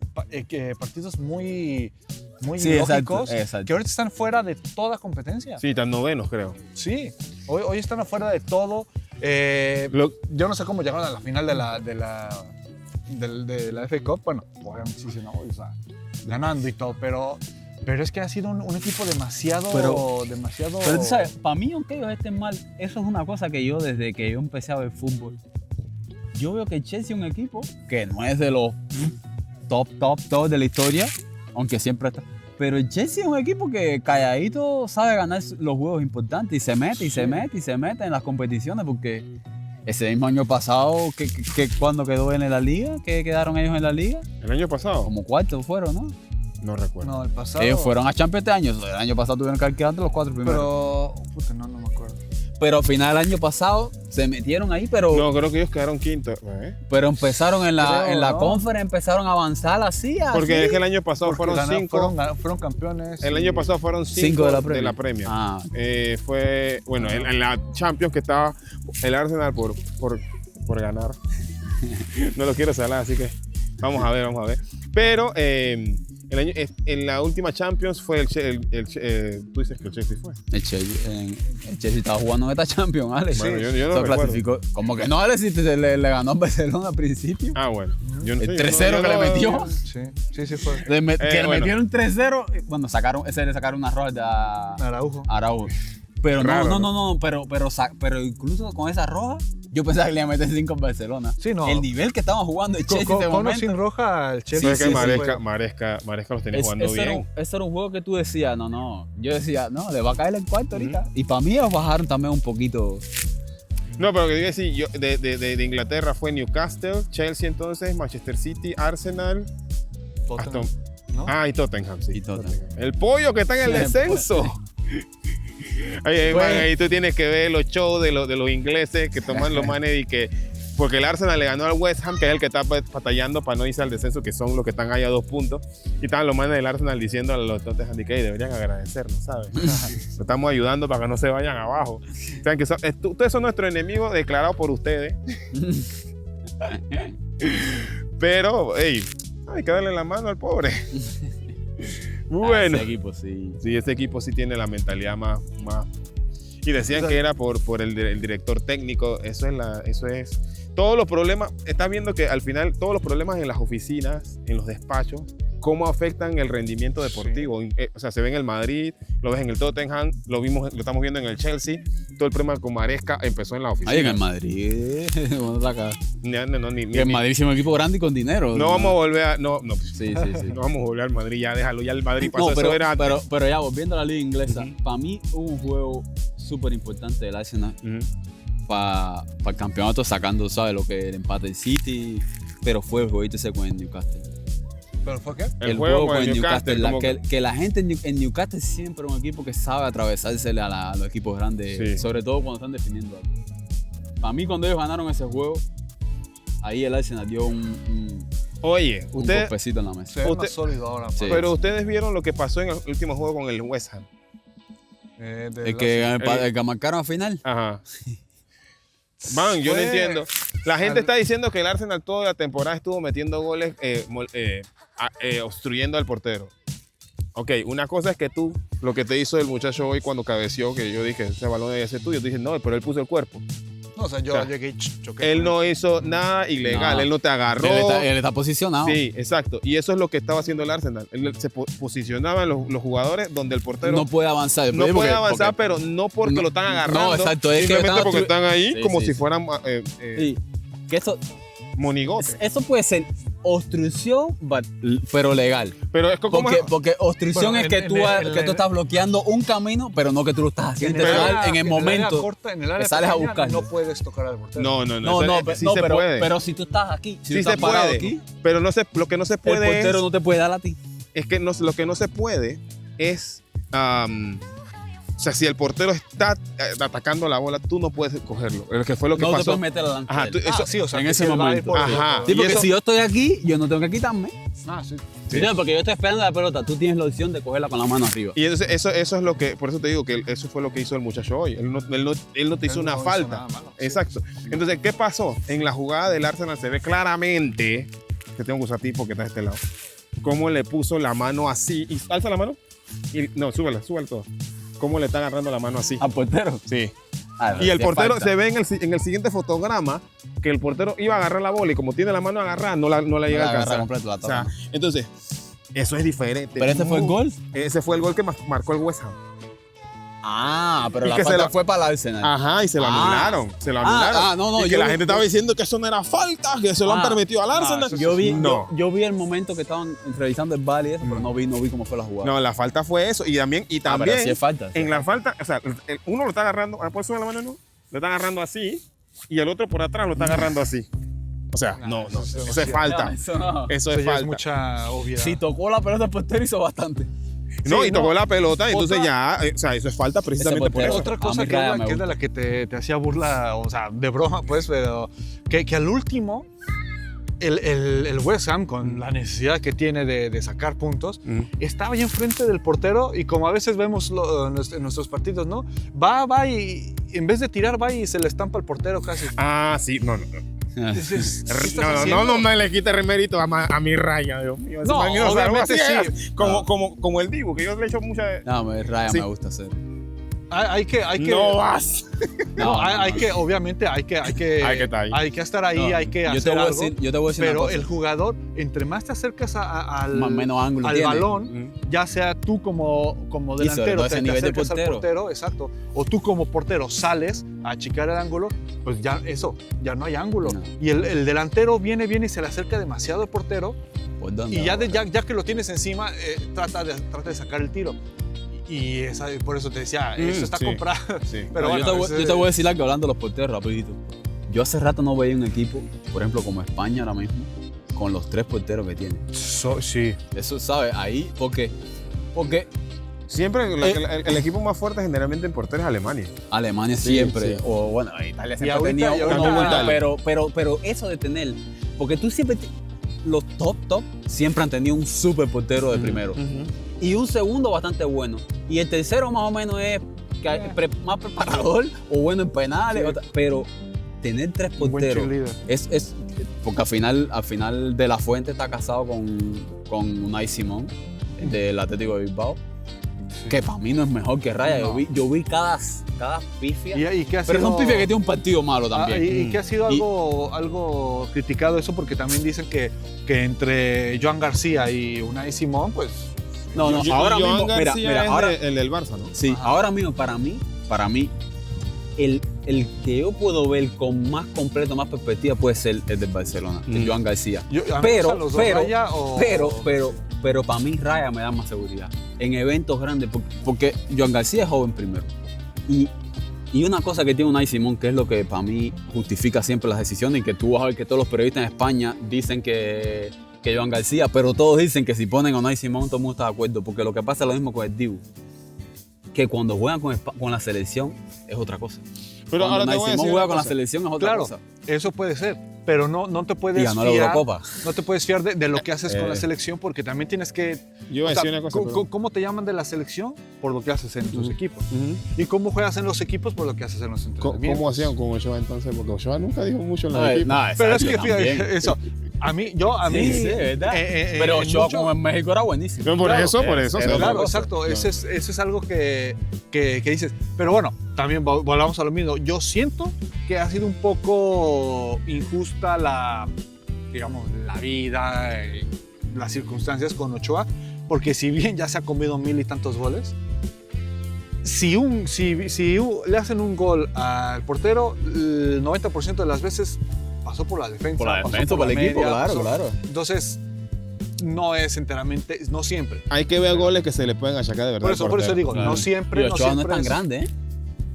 partidos muy Sí, exacto, lógicos, exacto. que ahorita están fuera de toda competencia. Sí, están novenos, creo. Sí, hoy están afuera de todo. Yo no sé cómo llegaron a la final de la FA Cup. Bueno, obviamente sí, no, o sea, ganando y todo, pero es que ha sido un equipo demasiado... Pero tú sabes, Oh. para mí, aunque ellos estén mal, eso es una cosa que yo, desde que yo empecé a ver fútbol, yo veo que el Chelsea es un equipo que no es de los top de la historia, aunque siempre está, Pero el Chelsea es un equipo que calladito sabe ganar los juegos importantes y se mete y se mete y se mete en las competiciones porque ese mismo año pasado, cuando quedó en la liga, que quedaron ellos en la liga, ¿El año pasado? como cuartos fueron, ¿no? No recuerdo. No, el pasado. Ellos fueron a Champions este año, el año pasado tuvieron que quedar entre los 4 primeros. Pero, puta, no me acuerdo. Pero al final del año pasado se metieron ahí, pero No, creo que ellos quedaron quinto. empezaron en la Creo, ¿no? conference, empezaron a avanzar así. Porque es que el año pasado Porque fueron 5. fueron campeones. El y- año pasado fueron 5 5 de la Premier. Ah, Fue, bueno, en la Champions que estaba el Arsenal por ganar. No lo quiero hablar, así que vamos a ver. Pero en la última Champions fue tú dices que el Chelsea fue. el Chelsea estaba jugando en esta Champions, Alex. Bueno, yo no Se recuerdo. clasificó. Como que no, Alex, si le ganó a Barcelona al principio. Ah, bueno. Yo no sé, El yo 3-0 que le metió. Sí fue. Le bueno. metieron 3-0. Bueno, le sacaron una roja a Araujo. Araujo. Pero Raro, no, pero incluso con esa roja, yo pensaba que le iban a meter 5 en Barcelona. Sí, no. El nivel que estaban jugando el Chelsea en ese Con o sin momento. roja, el Pero Chelsea. es que sí, Maresca los tenía jugando bien. Ese era un juego que tú decías, no. Yo decía, no, le va a caer el cuarto ahorita. Y para mí ellos bajaron también un poquito. No, pero que diga sí, de Inglaterra fue Newcastle, Chelsea entonces, Manchester City, Arsenal, Tottenham, Aston- ¿no? y Tottenham, sí. Y Tottenham. El pollo que está en el Sí, descenso. Ahí, Pues- man, ahí tú tienes que ver los shows de los ingleses que toman los manes y que... Porque el Arsenal le ganó al West Ham, que es el que está batallando para no irse al descenso, que son los que están ahí a 2 puntos. Y estaban los manes del Arsenal diciendo a los Tottenham que deberían agradecernos, ¿sabes? Lo estamos ayudando para que no se vayan abajo. Saben que ustedes son nuestros enemigos declarados por ustedes. Pero, hey, hay que darle la mano al pobre. Bueno. Ese equipo, sí. Sí, este equipo sí tiene la mentalidad más. Y decían que era por el director técnico. Eso es. Todos los problemas. Estás viendo que al final todos los problemas en las oficinas, en los despachos, cómo afectan el rendimiento deportivo. O sea, se ve en el Madrid, lo ves en el Tottenham, lo estamos viendo en el Chelsea. Todo el problema con Maresca empezó en la oficina. Ahí en el Madrid. Bueno, está acá. Ni- Que el Madrid es un equipo grande y con dinero. no vamos a volver a. No, Sí. no vamos a volver al Madrid, ya déjalo. Ya el Madrid pasó. No, Eso era antes. pero ya volviendo a la liga inglesa, Ujú. para mí hubo un juego súper importante del Arsenal Ujú. para el campeonato, sacando, ¿sabes? Lo que el empate del City, pero fue el jueguito ese con el Newcastle. ¿Pero fue qué? El juego con el Newcastle. como que la gente en Newcastle siempre es un equipo que sabe atravesársele a los equipos grandes, Sí. sobre todo cuando están definiendo algo. Para mí, cuando ellos ganaron ese juego, ahí el Arsenal dio un Oye, ustedes. golpecito en la mesa. Se ve Usted- más sólido ahora. Sí. Pero ustedes vieron lo que pasó en el último juego con el West Ham. El que marcaron al final. Ajá. Man, yo no Fue- entiendo. La gente está diciendo que el Arsenal toda la temporada estuvo metiendo goles obstruyendo al portero. Ok, una cosa es que tú, lo que te hizo el muchacho hoy cuando cabeció, que yo dije, ese balón debe ser tuyo, tú dices, no, pero él puso el cuerpo. No, o sea, yo O sea, llegué y choqué. Él no hizo nada ilegal, No. él no te agarró. Él está posicionado. Sí, exacto. Y eso es lo que estaba haciendo el Arsenal. Él se posicionaba en los jugadores donde el portero No puede avanzar. no puede porque- avanzar, porque- pero no porque No, lo están agarrando. no, exacto, es que simplemente están porque están ahí Sí, como sí, si sí. fueran Sí, que monigotes. eso puede ser obstrucción, pero legal. Pero es como... Porque obstrucción Bueno, es que en tú, el- que tú estás bloqueando un camino, pero no que tú lo estás haciendo el intencional área- en el momento. En el área que sales a pequeña buscar. no puedes tocar al portero. No, no, no. No, eso- no, sí no, se puede. pero si tú estás aquí, si Sí tú estás se parado puede. aquí, Pero no lo que no se el puede portero no te puede dar a ti. es que lo que no se puede es... o sea, si el portero está atacando la bola, tú no puedes cogerlo. El que fue lo que No te pasó. puedes meter adelante. Ajá, de él. eso- Sí, o sea, en que ese él va a ir momento. por- Ajá. Sí, y porque eso- si yo estoy aquí, yo no tengo que quitarme. Ah, sí. Sí. Sí, porque yo estoy esperando la pelota, tú tienes la opción de cogerla con la mano arriba. Y entonces eso es lo que, por eso te digo que eso fue lo que hizo el muchacho hoy. Él no te hizo Él una no hizo falta. nada malo, sí. Exacto. Entonces, ¿qué pasó? En la jugada del Arsenal se ve claramente, que tengo que usar a ti porque estás de este lado, cómo le puso la mano así. Y alza la mano. No, súbela todo. Cómo le está agarrando la mano así. Al portero. Sí. Ah, Y el sí, portero falta. se ve en el siguiente fotograma que el portero iba a agarrar la bola y como tiene la mano agarrada, no la llega No a la agarra alcanzar. completo, la O sea, toma. entonces, eso es diferente. Pero este fue el gol. Ese fue el gol que marcó el West Ham. pero Y la que se falta la- fue para el Arsenal. Ajá, y se lo anularon. Se lo anularon. no, y que yo la vi- gente estaba diciendo que eso no era falta, que se lo han permitido al Arsenal. eso Yo vi, No. yo vi el momento que estaban revisando el VAR y eso, pero no vi cómo fue la jugada. No, la falta fue eso. Y también, pero sí es falta. en la falta, o sea, uno lo está agarrando, ¿puedes subir la mano? No? Lo está agarrando así y el otro por atrás lo está agarrando así. O sea, no, eso es falta. Eso no. Eso Eso es ya es falta. mucha obviedad. Si tocó la pelota el portero hizo bastante. No, Sí, y tocó no. la pelota, entonces Otra- ya, o sea, eso es falta precisamente por portero- eso. Otra A cosa mí que, Raya me que es de la que te hacía burla, o sea, de broma, pues, pero que al último, el West Ham, con la necesidad que tiene de sacar puntos, estaba ahí enfrente del portero y como a veces vemos en nuestros partidos, ¿no? Va y en vez de tirar, va y se le estampa al portero casi. Ah, sí, no. Dices, ¿qué estás No haciendo? me le quite remérito a mi Raya, Dios mío. Ese No, man, o sea, obviamente así sí. es, como el Dibu, que yo le he hecho mucha... No, Raya Sí. me gusta hacer. Hay que No vas. No, hay que, obviamente, hay que estar ahí. hay que estar ahí, No, hay que yo te hacer voy a algo. decir- yo te voy a decir una pero cosa. el jugador, entre más te acercas al Menos ángulo al tiene. balón, ya sea tú como Y sobre delantero todo ese te nivel de acercas al portero. portero, exacto, o tú como portero sales a achicar el ángulo, pues ya ya no hay ángulo. No. Y el delantero viene y se le acerca demasiado al portero ¿Por dónde? y ya que lo tienes encima, trata de sacar el tiro. Y por eso te decía, eso está sí. comprado. Sí. Pero No, bueno, yo te voy a decir algo hablando de los porteros rapidito. Yo hace rato no veía un equipo, por ejemplo, como España ahora mismo, con los 3 porteros que tiene. sí. Eso, ¿sabes? Ahí, porque Siempre el equipo más fuerte generalmente en porteros es Alemania. Alemania Sí, siempre, sí. o bueno, Italia siempre ahorita- tenía y uno ahorita- bueno, pero eso de tener, porque tú siempre, los top siempre han tenido un super portero de primero y un segundo bastante bueno y el tercero más o menos es más preparador o bueno en penales, Sí. pero tener 3 Un buen porteros cheerleader. es porque al final de la Fuente está casado con Unai Simón del Atlético de Bilbao, que para mí no es mejor que Raya. No. Yo vi cada pifia. Y que ha Pero es un sido- pife que tiene un partido malo también. Y que ha sido Y- algo criticado eso porque también dicen que entre Joan García y Unai Simón, pues No, ahora Joan mismo, mira, García es ahora, el del Barça, ¿no? sí, Ajá. ahora mismo para mí, el que yo puedo ver con más completo, más perspectiva puede ser el del Barcelona, el Joan García. a mí me Pero, gustan los dos, pero, Raya o- pero para mí Raya me da más seguridad en eventos grandes, porque Joan García es joven primero. Y una cosa que tiene Unai Simón, que es lo que para mí justifica siempre las decisiones, y que tú vas a ver que todos los periodistas en España dicen que Joan García, pero todos dicen que si ponen a Unai Simón todo el mundo está de acuerdo, porque lo que pasa es lo mismo con el Dibu, que cuando juegan con la selección es otra cosa. Pero Cuando ahora te Unai voy a Simón decir juega una con la cosa. selección es otra Claro, cosa. eso puede ser, pero no te puedes Y ganó la fiar. Eurocopa. No te puedes fiar de lo que haces con la Eh. selección porque también tienes que. Yo iba a o sea, decir una cosa. ¿Cómo te llaman de la selección? Por lo que haces en tus equipos. Ujú. Y cómo juegas en los equipos por lo que haces en los entrenamientos. ¿Cómo hacían con Ochoa entonces? Porque Ochoa nunca dijo mucho en los Ay, equipos. no, Pero es exacto, que también. fíjate, eso. A mí. Sí, ¿verdad? Pero en Ochoa mucho- como en México era buenísimo. No, por Claro, eso. pero sí. otra Claro, cosa. exacto. No. Eso es algo que dices. Pero bueno, también volvamos a lo mismo. Yo siento que ha sido un poco injusta la vida, las circunstancias con Ochoa, porque si bien ya se ha comido 1000 y tantos goles, si le hacen un gol al portero, el 90% de las veces pasó por la defensa. Por la pasó defensa, por el la equipo, media, claro, pasó- claro. Entonces, no es enteramente, no siempre. Hay que ver goles que se le pueden achacar de verdad. Por eso al digo, portero. no siempre. Y Ochoa no es siempre tan grande, ¿eh?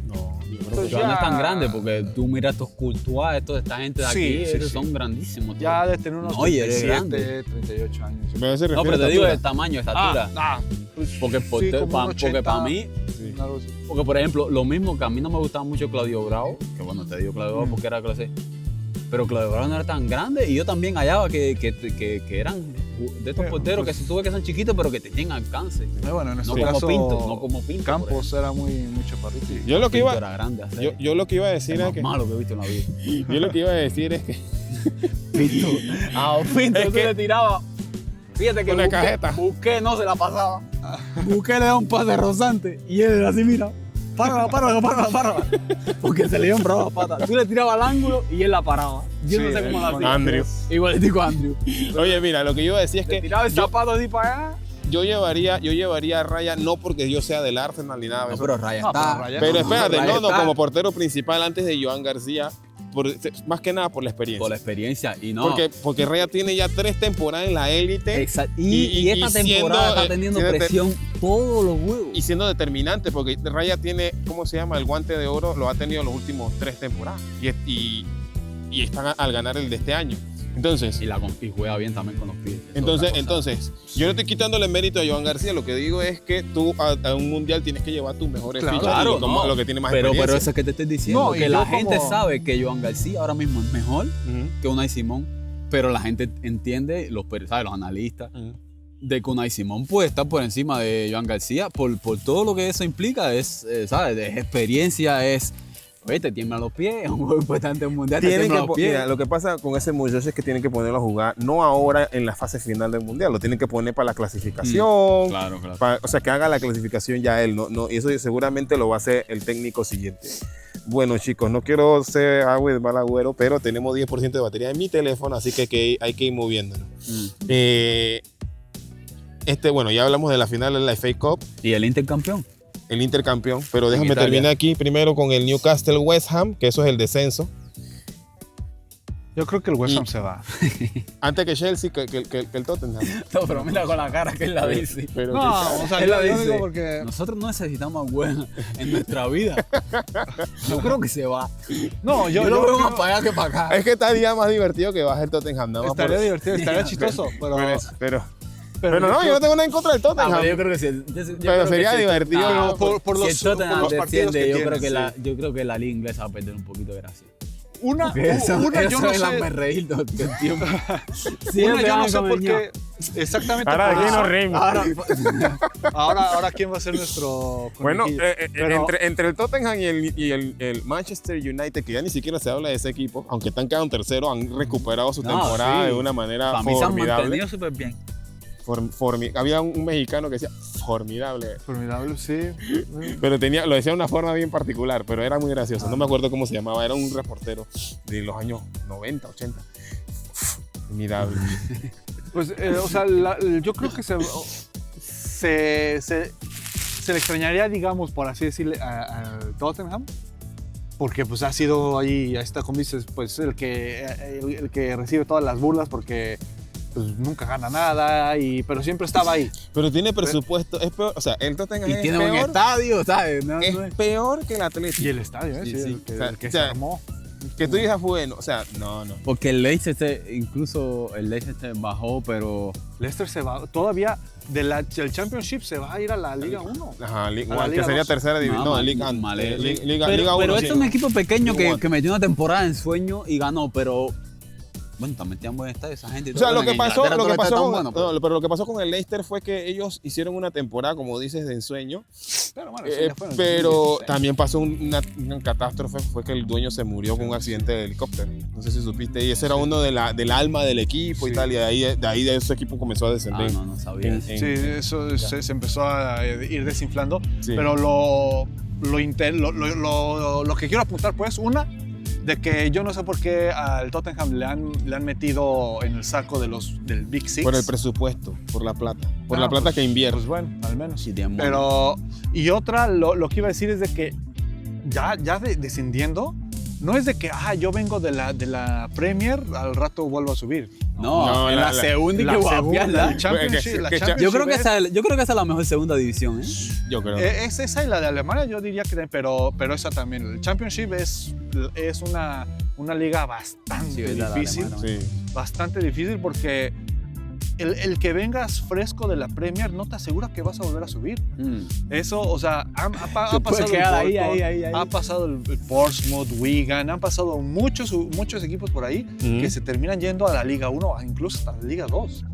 No, yo creo Pues que Ochoa no es tan ya- grande, porque tú miras estos Courtois, esta gente de Sí, aquí, sí, ellos sí. son grandísimos. Ya de tener unos No, y eres 37, 38 años. Pero se No, refiere pero a te digo de estatura. tamaño, estatura. Pues, Porque, sí, como un 80, para mí, Sí. algo así. porque por ejemplo, lo mismo que a mí no me gustaba mucho Claudio Bravo, que bueno, te digo Claudio Bravo porque era clase, pero Claudio Bravo no era tan grande y yo también hallaba que eran de estos Pero, porteros pues, que si tú ves que son chiquitos pero que tenían alcance. Bueno, en No este como caso, Pinto, no como Pinto. por Campos era muy chaparrito. Yo lo que Pinto iba, era grande. o sea, yo lo que iba a decir es es más que malo que he visto en la vida. yo lo que iba a decir es que Pinto. A Pinto Es tú que- le tiraba. Fíjate que Una cajeta. Busqué no se la pasaba. Busqué le da un pase rozante y él era así, mira. Párala. Porque se le iban bravas las patas. Tú le tirabas al ángulo y él la paraba. Yo no Sí, sé cómo la hacía. Andrew. Igualitico a Andrew. Oye, mira, lo que yo iba a decir es Le que tiraba el zapato así para allá. yo llevaría a Raya, no porque yo sea del Arsenal ni nada de No, eso. pero Raya No, está. pero Raya Pero no, espérate, Raya no, está como portero principal antes de Joan García, más que nada por la experiencia. por la experiencia y no. Porque Raya tiene ya 3 temporadas en la élite. Exacto. Y esta temporada está teniendo presión todos los juegos. Y siendo determinante, porque Raya tiene, ¿cómo se llama? El guante de oro lo ha tenido los últimos 3 temporadas. Y están al ganar el de este año. Entonces, Y juega bien también con los pies. entonces, yo no estoy quitándole mérito a Joan García, lo que digo es que tú a un mundial tienes que llevar tus mejores Claro, fichas, claro, y como no. lo que tiene más Pero experiencia. eso es que te estoy diciendo, No, y que yo la gente como- sabe que Joan García ahora mismo es mejor Ujú, que Unai Simón, pero la gente entiende, ¿sabes? Los analistas, ujú. de que Unai Simón puede estar por encima de Joan García por todo lo que eso implica, ¿sabes? Es experiencia, oye, te tiemblan los pies, es un juego importante mundial, te Tienen tiemblan que, los pies. mira, lo que pasa con ese muchacho es que tienen que ponerlo a jugar, no ahora en la fase final del mundial, lo tienen que poner para la clasificación. Claro, claro. O sea, que haga la clasificación ya él, y eso seguramente lo va a hacer el técnico siguiente. Bueno, chicos, no quiero ser agua de mal agüero, pero tenemos 10% de batería en mi teléfono, así que hay que ir moviéndonos. Bueno, ya hablamos de la final de la FA Cup, Y el Inter campeón. el Inter campeón, pero déjame Italia. terminar aquí primero con el Newcastle West Ham, que eso es el descenso. Yo creo que el West Ham se va. Antes que Chelsea, que el Tottenham. No, pero mira con la cara que él la dice. Pero No, o sea, Él la yo dice. digo porque... Nosotros no necesitamos a West Ham en nuestra vida. Yo creo que se va. No, Yo lo veo más para allá que para acá. es que estaría más divertido que baje el Tottenham. Nada más estaría por- divertido, estaría chistoso, Pero no, yo no tengo nada en contra del Tottenham. Pero yo creo que sí. Pero sería divertido. Ah, por si los- el Tottenham por los partidos desciende, que yo creo tiene, que yo creo que la liga inglesa va a perder un poquito de gracia. Una, Eso yo no es la me sé. reír todo el tiempo. Una, yo no sé por qué. Exactamente. Ahora por aquí eso. nos reímos. Ahora, ¿quién va a ser nuestro Bueno, conejillo? Pero- entre el Tottenham y el Manchester United, que ya ni siquiera se habla de ese equipo, aunque están quedando tercero, han recuperado su No, temporada sí. de una manera Para mí se han formidable. mantenido súper bien. Había un mexicano que decía formidable, Formidable, sí. pero lo decía de una forma bien particular, pero era muy gracioso. No me acuerdo cómo se llamaba, era un reportero de los años 90, 80. Formidable. Pues, o sea, yo creo que se le extrañaría, digamos, por así decirle, al Tottenham, porque pues ha sido ahí, ahí está, como dices, pues el que recibe todas las burlas porque pues, nunca gana nada, pero siempre estaba ahí. Pero tiene presupuesto, es peor, o sea, el Tottenham Y es tiene buen peor, estadio, ¿sabes? No, es no es- peor que el Atlético. Y el estadio, Sí, sí, sí. el que O sea, se armó. Que tú digas bueno, o sea, no. Porque el Leicester, incluso el Leicester bajó, pero Leicester se va, todavía del Championship se va a ir a la Liga 1. Ajá, A la que Liga sería 2. tercera división. No, Liga pero 1. este es un equipo pequeño Liga que metió una temporada en sueño y ganó, pero bueno, también tenían buen estadio esa gente. y O sea, todo. lo que En pasó, Inglaterra lo todo que está pasó tan con, bueno, pero- no, pero lo que pasó con el Leicester fue que ellos hicieron una temporada, como dices, de ensueño, Pero bueno, eso ya fue en el pero 2016. también pasó una catástrofe, fue que el dueño se murió con un accidente de helicóptero. No sé si supiste, y ese era uno del alma del equipo y Sí. tal, y de ahí de ese equipo comenzó a descender. Ah, no sabía. En- eso. Sí, eso se empezó a ir desinflando, Sí. pero lo que quiero apuntar pues, de que yo no sé por qué al Tottenham le han metido en el saco del Big Six. Por el presupuesto, por la plata, por Ah, la plata pues- que invierte. Pues bueno, al menos. Sí, tienen buen- Pero, y otra, lo que iba a decir es de que ya descendiendo, no es de que, yo vengo de la Premier, al rato vuelvo a subir. No, en la segunda y que guapiarla. el Championship, la que- Championship Yo creo que es- esa es la mejor segunda división, ¿eh? Yo creo. es esa y la de Alemania, yo diría que también, pero esa también. El Championship es una liga bastante Sí, verdad, la difícil. alemana. Sí. Bastante difícil porque el que vengas fresco de la Premier no te asegura que vas a volver a subir. Eso, o sea, ha Se pasado puede el quedar ahí, Bolton, ahí. ha pasado el Portsmouth, Wigan, han pasado muchos equipos por ahí Ujú. que se terminan yendo a la Liga 1, incluso hasta la Liga 2.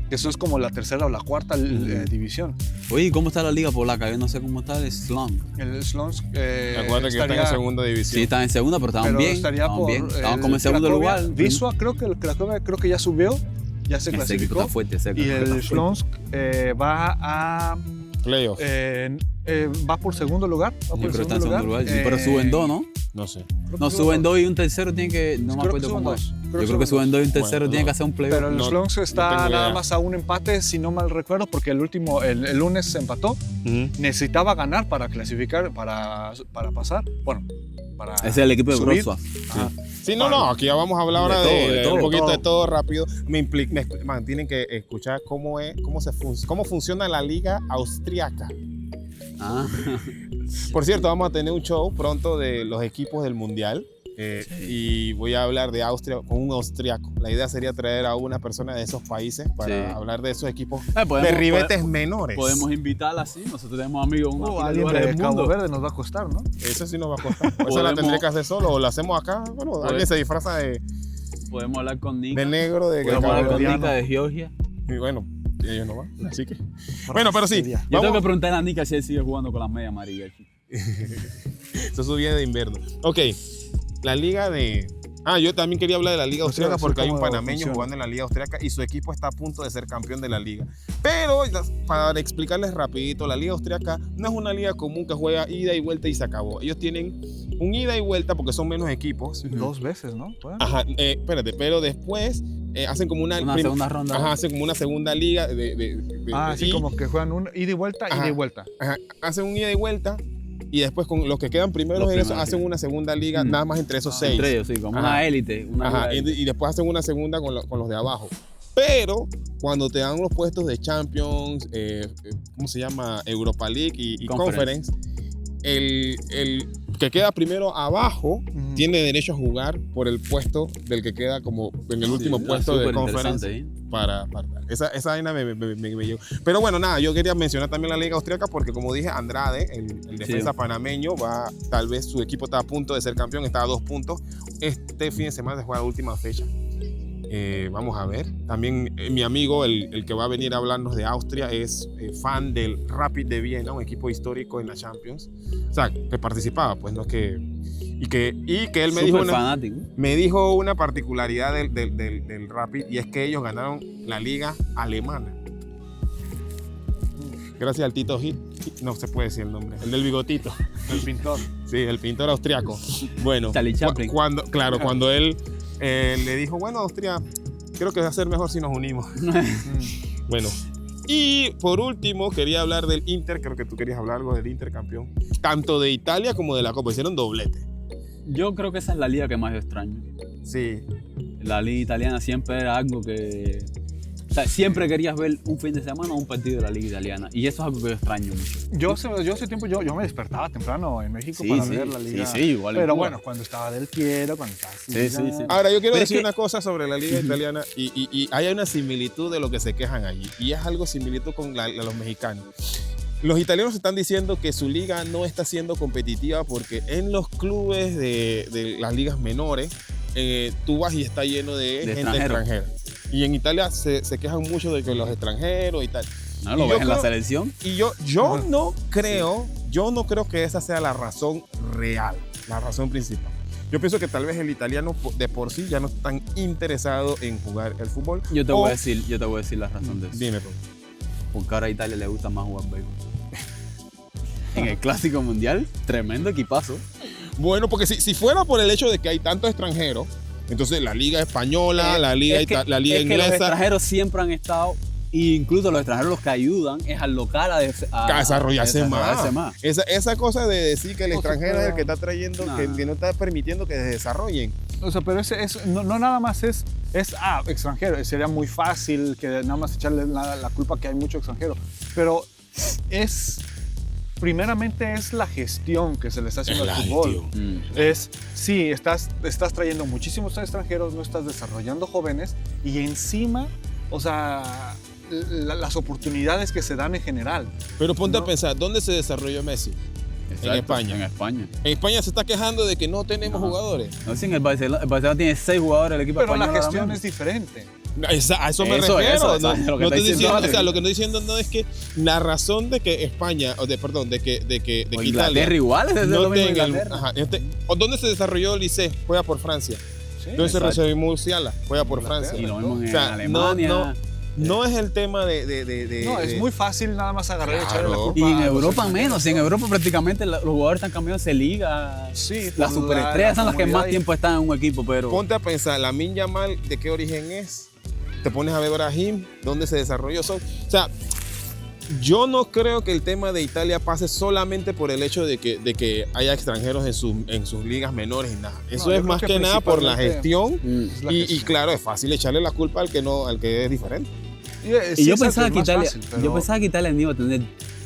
Que eso es como la tercera o la cuarta división. Oye, ¿cómo está la liga polaca? Yo no sé cómo está el Slum. El Slons Acuérdate que está en la segunda división. Sí, están en segunda, pero estaban pero bien. estaría Estaban por bien. Estaban el como en segundo Cracovia. lugar. Wisła, creo que el Cracovia que ya subió, ya se Ese equipo clasificó. está fuerte, ese Y equipo está el fuerte. Slonsk Playoff. va por segundo lugar. Va Sí, por pero está en segundo lugar. Sí, Eh, pero suben dos, ¿no? No sé. No, suben 2 y un tercero tiene que. No me Creo que acuerdo suben cómo dos. es. Creo Yo que creo que suben suben 2 y un tercero Bueno, tiene no. que hacer un playoff. Pero los No, Longs no está tengo nada idea. más a un empate, si no mal recuerdo, porque el último, el lunes se empató. Ujú. Necesitaba ganar para clasificar, para pasar. Bueno, para Ese es el equipo de subir. Wrocław. Ajá. Sí, no, aquí ya vamos a hablar ahora De todo, de de todo, un poquito todo. de todo rápido. Tienen que escuchar cómo funciona la liga austriaca. Ah, Por cierto, vamos a tener un show pronto de los equipos del Mundial. Y voy a hablar de Austria con un austriaco. La idea sería traer a una persona de esos países para Sí. hablar de esos equipos podemos- de ribetes menores. podemos invitarla así. Nosotros tenemos amigos en una pila de Alguien lugares de del Cabo mundo. Verde nos va a costar, ¿no? Eso sí nos va a costar. Esa la Podemos- tendré que hacer solo o la hacemos acá. Bueno, alguien se disfraza de Podemos hablar con Nika. negro, de Podemos hablar con Verdiano. Nika de Georgia. Y bueno, ellos no van. Así que. Bueno, pero sí. Sería. Yo tengo que Vamos. preguntarle a Nika si él sigue jugando con las medias amarillas. Eso viene de invierno. Ok, la liga de... yo también quería hablar de la liga Pues sí, austriaca sí, porque hay un cómo panameño funciona. jugando en la liga austriaca y su equipo está a punto de ser campeón de la liga. Pero, para explicarles rapidito, la liga austriaca no es una liga común que juega ida y vuelta y se acabó. Ellos tienen un ida y vuelta porque son menos equipos. 2 veces, ¿no? Bueno. Ajá, espérate, pero después hacen como una Segunda ronda. Ajá, hacen como una segunda liga Así y- como que juegan un ida y vuelta, Ajá. ida y vuelta. ajá, hacen un ida y vuelta y después con los que quedan primeros Los en eso primeros, hacen sí. una segunda liga nada más entre esos 6. Entre ellos, sí, como Ajá. una élite. Ajá, y después hacen una segunda con los de abajo. Pero cuando te dan los puestos de Champions, ¿cómo se llama? Europa League y Conference. Conference, el que queda primero abajo Ujú. tiene derecho a jugar por el puesto del que queda como en el último puesto de Conference. Para esa vaina me llegó. Pero bueno, nada, yo quería mencionar también la liga austriaca porque como dije, Andrade, el defensa panameño, tal vez su equipo está a punto de ser campeón, está a 2 puntos. Este fin de semana se juega la última fecha. Vamos a ver. También mi amigo, el que va a venir a hablarnos de Austria, es fan del Rapid de Viena, un equipo histórico en la Champions. O sea, que participaba, pues no es que... Y que él me dijo una particularidad del Rapid y es que ellos ganaron la liga alemana. Gracias al Tito Hit. No se puede decir el nombre. El del bigotito. El pintor. Sí, el pintor austriaco. Bueno, Charlie Chaplin. cuando él le dijo, bueno, Austria, creo que va a ser mejor si nos unimos. Bueno, y por último, quería hablar del Inter. Creo que tú querías hablar algo del Inter, campeón. Tanto de Italia como de la Copa. Hicieron doblete. Yo creo que esa es la liga que más yo extraño. Sí. La liga italiana siempre era algo que... O sea, siempre querías ver un fin de semana un partido de la liga italiana. Y eso es algo que yo extraño mucho. Yo hace tiempo yo me despertaba temprano en México para ver la liga. Sí, igual. en Pero Cuba. bueno, cuando estaba Del Piero, cuando estaba Sí, sí. Ahora, yo quiero Pero es decir que- una cosa sobre la liga italiana y hay una similitud de lo que se quejan allí. Y es algo similitud con los mexicanos. Los italianos están diciendo que su liga no está siendo competitiva porque en los clubes de las ligas menores tú vas y está lleno de gente extranjeros. extranjera. Y en Italia se quejan mucho de que los extranjeros y tal. No, lo Y ves yo en la creo- selección. Y yo no creo que esa sea la razón real, la razón principal. Yo pienso que tal vez el italiano de por sí ya no está tan interesado en jugar el fútbol. Yo te O- voy a decir la razón de eso. Dime, pues. Porque ahora a Italia le gusta más jugar béisbol. En el Clásico Mundial, tremendo equipazo. Bueno, porque si fuera por el hecho de que hay tantos extranjeros, entonces la liga española, la liga es que los inglesa, extranjeros siempre han estado, e incluso los extranjeros los que ayudan es al local a desarrollarse más. Esa cosa de decir que el O sea, extranjero es el que está trayendo, No. que no está permitiendo que se desarrollen. O sea, pero no nada más es extranjero. Sería muy fácil que nada más echarle la culpa que hay mucho extranjero. Pero primeramente es la gestión que se le está haciendo al fútbol. Sí, estás trayendo muchísimos extranjeros, no estás desarrollando jóvenes y encima, o sea, las oportunidades que se dan en general. Pero ponte No. a pensar, ¿dónde se desarrolló Messi? Exacto, España. En España. En España se está quejando de que no tenemos Ajá. jugadores. No, sí, en el Barcelona tiene 6 jugadores el equipo Pero español. la ahora gestión mismo. es diferente. A eso me Eso, refiero. eso, no, es lo que no está estoy diciendo diciendo, Ale. o sea, lo que no estoy diciendo no es que la razón de que España, de que O Italia Inglaterra igual, es no lo mismo tenga Inglaterra. ¿o dónde se desarrolló Lisset? Juega por Francia. Sí, ¿Dónde se exacto. desarrolló Musiala? Juega por Inglaterra. Francia. Y lo mismo en O sea, Alemania. No es el tema No, es muy fácil nada más agarrar y echarle la Claro. culpa. Y en a los Europa extranjeros. menos, en Europa prácticamente los jugadores están cambiando de liga. Sí, Las por superestrellas son las que comodidad más y- tiempo están en un equipo, pero Ponte a pensar, Lamine Yamal, ¿de qué origen es? Te pones a ver Brahim, ¿dónde se desarrolló? O sea, yo no creo que el tema de Italia pase solamente por el hecho de que haya extranjeros en sus ligas menores y nada. Eso yo es creo más que que nada por la principalmente gestión. es la Y gestión. claro, es fácil echarle la culpa al que es diferente. Y Sí, yo exacto, pensaba es que más Italia, fácil, pero- yo pensaba que Italia no iba a tener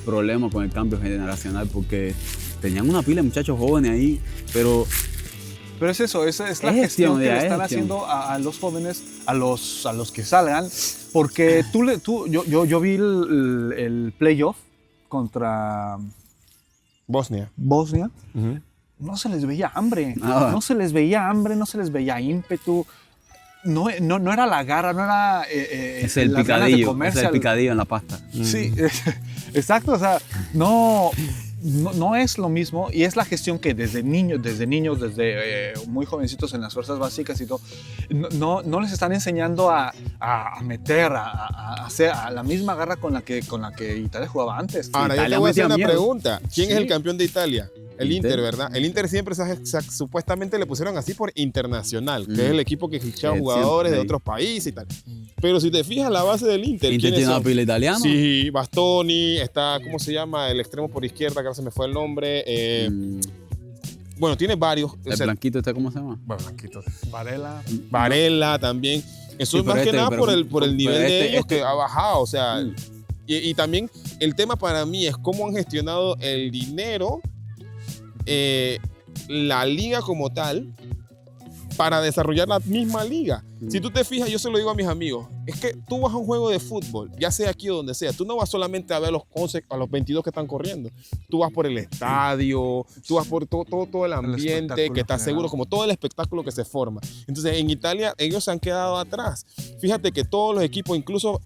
problemas con el cambio generacional porque tenían una pila de muchachos jóvenes ahí, pero Pero es eso, es la Es gestión gestión, que ya, le es están gestión. haciendo a los jóvenes, a los que salgan, porque yo vi el playoff contra Bosnia. Bosnia, no se les veía hambre, Nada. no se les veía hambre, no se les veía ímpetu, no era la garra, no era es el las ganas de picadillo, es comerse el al- picadillo en la pasta. Sí, exacto, o sea, no es lo mismo y es la gestión que desde niños, desde muy jovencitos en las fuerzas básicas y todo, no les están enseñando a meter, a hacer a la misma garra con la que Italia jugaba antes. Ahora, yo te Italia voy a hacer metía una miedo. pregunta. ¿Quién Sí. es el campeón de Italia? El Inter. Inter, ¿verdad? El Inter siempre supuestamente le pusieron así por Internacional, que es el equipo que fichaba Sí, jugadores de siempre. otros países y tal. Pero si te fijas la base del Inter, Inter ¿quiénes tiene una son? pila italiana. Sí, Bastoni, está, ¿cómo se llama? El extremo por izquierda, que ahora se me fue el nombre. Bueno, tiene varios. El o sea, blanquito este, ¿cómo se llama? bueno, blanquito. Varela. Varela también. Eso Sí, es más pero que este- nada pero por el pero nivel de este- ellos que este- ha bajado. O sea, Mm. y también el tema para mí es cómo han gestionado el dinero, la liga como tal, para desarrollar la misma liga. Si tú te fijas, yo se lo digo a mis amigos, es que tú vas a un juego de fútbol, ya sea aquí o donde sea, tú no vas solamente a ver a los 11, a los 22 que están corriendo, tú vas por el estadio, tú vas por todo el ambiente espectáculo que está general. seguro, como todo el espectáculo que se forma. Entonces, en Italia, ellos se han quedado atrás. Fíjate que todos los equipos, incluso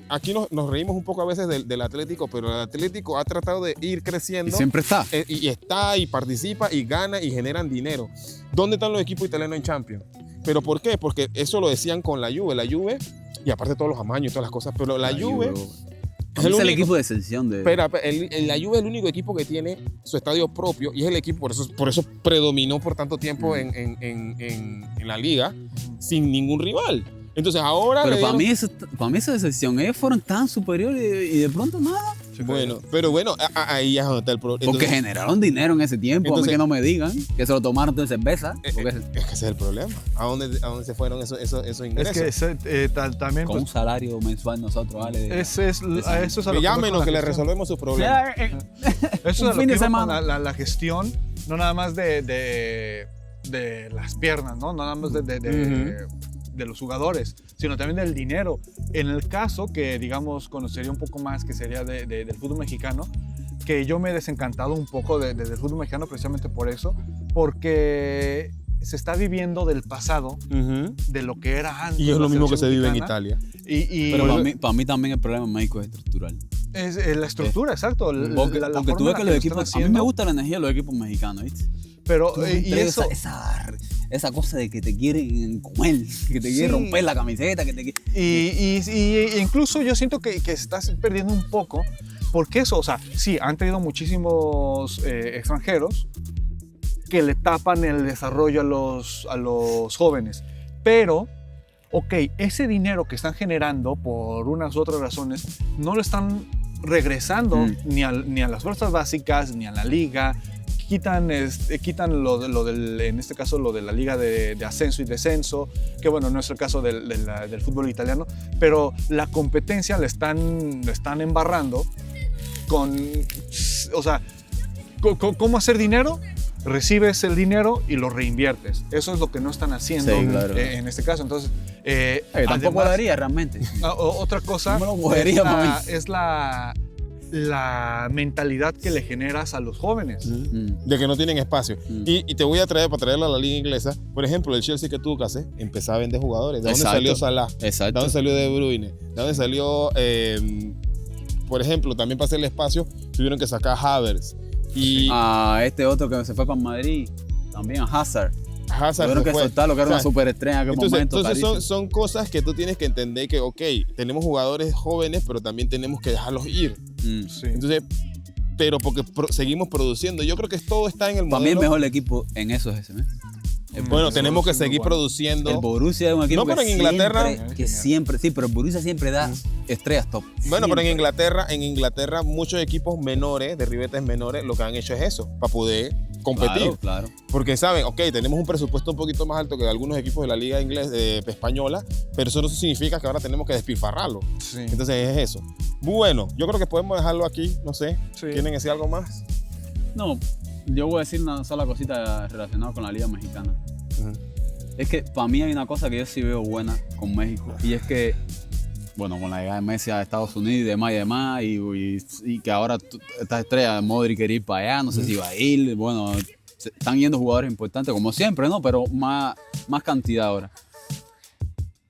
aquí nos reímos un poco a veces del Atlético, pero el Atlético ha tratado de ir Y creciendo. siempre está. Y está, y participa, y gana, y generan dinero. ¿Dónde están los equipos italianos en Champions? ¿Pero por qué? Porque eso lo decían con la Juve. La Juve, y aparte todos los amaños y todas las cosas, pero la Juve Es el equipo de excepción de. Espera, la Juve es el único equipo que tiene su estadio propio y es el equipo, por eso predominó por tanto tiempo en la liga sin ningún rival. Entonces ahora Pero le para dieron- mí esa decepción. Ellos fueron tan superiores y de pronto nada. Bueno, pero bueno, ahí es donde está el problema. Porque generaron dinero en ese tiempo. entonces- a mí que no me digan que se lo tomaron de cerveza. Porque Es que ese es el problema. ¿A dónde se fueron esos Es ingresos? que también con un pues, salario mensual nosotros, vale. eso es a lo que voy Llámenos con que la le gestión. resolvemos sus problemas. Eso es Un a lo fin que de iba semana. con la gestión, no nada más de las piernas, ¿no? No nada más de los jugadores, sino también del dinero. En el caso que, digamos, conocería un poco más, que sería del fútbol mexicano, que yo me he desencantado un poco del fútbol mexicano precisamente por eso, porque se está viviendo del pasado, Ujú. de lo que era antes. Y es la lo mismo que se selección vive en mexicana. Italia. Y Pero para mí también el problema en México es estructural. es la estructura, exacto. Porque, la porque tú forma ves en que la los lo equipos. están A mí me haciendo, gusta la energía de los equipos mexicanos, ¿viste? pero Tú y traes eso esa cosa de que te quieren comer, que te quieren Sí. romper la camiseta, que te quieren. y incluso yo siento que se está perdiendo un poco, porque eso, o sea, sí, han traído muchísimos extranjeros que le tapan el desarrollo a los jóvenes, pero, ok, ese dinero que están generando por unas u otras razones, no lo están regresando ni a las fuerzas básicas, ni a la liga. Quitan lo del, en este caso, lo de la liga de ascenso y descenso, que bueno, no es el caso del fútbol italiano, pero la competencia la están embarrando con, o sea, ¿cómo hacer dinero? Recibes el dinero y lo reinviertes. Eso es lo que no están haciendo Sí, claro. en este caso. Entonces, Tampoco además, lo haría realmente. otra cosa No me lo movería, mami. es la mentalidad que le generas a los jóvenes. De que no tienen espacio. Y te voy a traer, para traerla a la liga inglesa, por ejemplo, el Chelsea que tú haces, empezaba a vender jugadores. ¿De dónde Exacto. salió Salah? ¿De Exacto. dónde salió De Bruyne? ¿De dónde salió, por ejemplo, también para hacer el espacio, tuvieron que sacar a Havertz? Y A este otro que se fue para Madrid, también a Hazard. Hazard Tuvieron que fue. soltar lo que era O sea, una superestrella en aquel momento. Entonces carísimo. son cosas que tú tienes que entender que, ok, tenemos jugadores jóvenes, pero también tenemos que dejarlos ir. Sí. Entonces, pero porque seguimos produciendo. Yo creo que todo está en el Para mí el modelo. mejor equipo en eso es ese, ¿no? Bueno, tenemos que Borussia seguir bueno. produciendo. El Borussia es un equipo No, pero en Inglaterra- sí, pero el Borussia siempre da estrellas top. Bueno, pero Siempre. en Inglaterra muchos equipos menores, de ribetes menores, lo que han hecho es eso, para poder competir. Claro. Porque saben, ok, tenemos un presupuesto un poquito más alto que algunos equipos de la liga inglesa, española, pero eso no significa que ahora tenemos que despilfarrarlo. Sí. Entonces es eso. Bueno, yo creo que podemos dejarlo aquí, no sé. Sí. ¿Quieren decir algo más? No, yo voy a decir una sola cosita relacionada con la Liga Mexicana. Es que para mí hay una cosa que yo sí veo buena con México y es que, bueno, con la llegada de Messi a Estados Unidos y demás, y que ahora esta estrella, Modric, quiere ir para allá, no sé si va a ir, bueno, están yendo jugadores importantes como siempre, ¿no? Pero más cantidad ahora.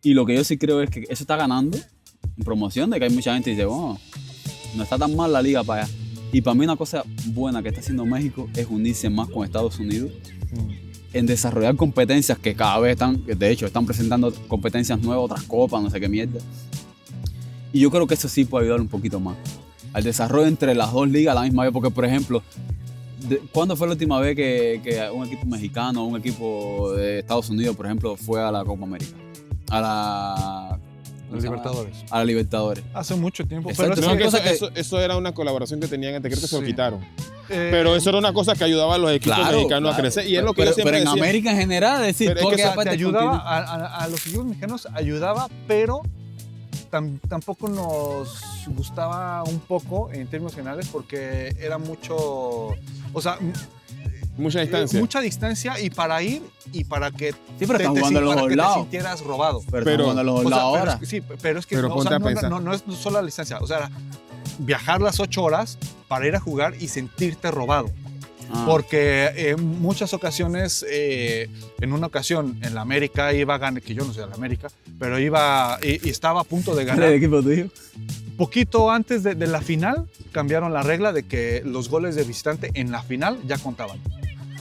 Y lo que yo sí creo es que eso está ganando en promoción, de que hay mucha gente que dice, bueno, no está tan mal la liga para allá. Y para mí una cosa buena que está haciendo México es unirse más con Estados Unidos en desarrollar competencias que cada vez de hecho, están presentando competencias nuevas, otras copas, no sé qué mierda. Y yo creo que eso sí puede ayudar un poquito más al desarrollo entre las dos ligas a la misma vez, porque por ejemplo, ¿cuándo fue la última vez que un equipo mexicano o un equipo de Estados Unidos, por ejemplo, fue a la Copa América? Los Libertadores. A la Libertadores. Hace mucho tiempo. Exacto. Pero No, es que que, eso era una colaboración que tenían antes, creo que se lo Sí. quitaron. Pero eso era una cosa que ayudaba a los equipos mexicanos a crecer. Y es lo que yo siempre pero en decía. América en general, es decir, Pero es todo que que eso aparte te ayudaba continúa. a los equipos mexicanos, ayudaba, pero tampoco nos gustaba un poco en términos generales porque era mucho, o sea, Mucha distancia. mucha distancia y para ir y para que Sí, pero están jugando a los para dos que te lados. sintieras robado. Pero Pero- están jugando a los O dos sea, lados pero ahora. sí, pero es que Pero no, ponte a no, pensar. no es solo la distancia, o sea, viajar las 8 horas para ir a jugar y sentirte robado. Ah. Porque en muchas ocasiones, en una ocasión en la América iba a ganar, que yo no soy de la América, pero iba y estaba a punto de ¿Cuál es el ganar. equipo tuyo? Poquito antes de la final cambiaron la regla de que los goles de visitante en la final ya contaban.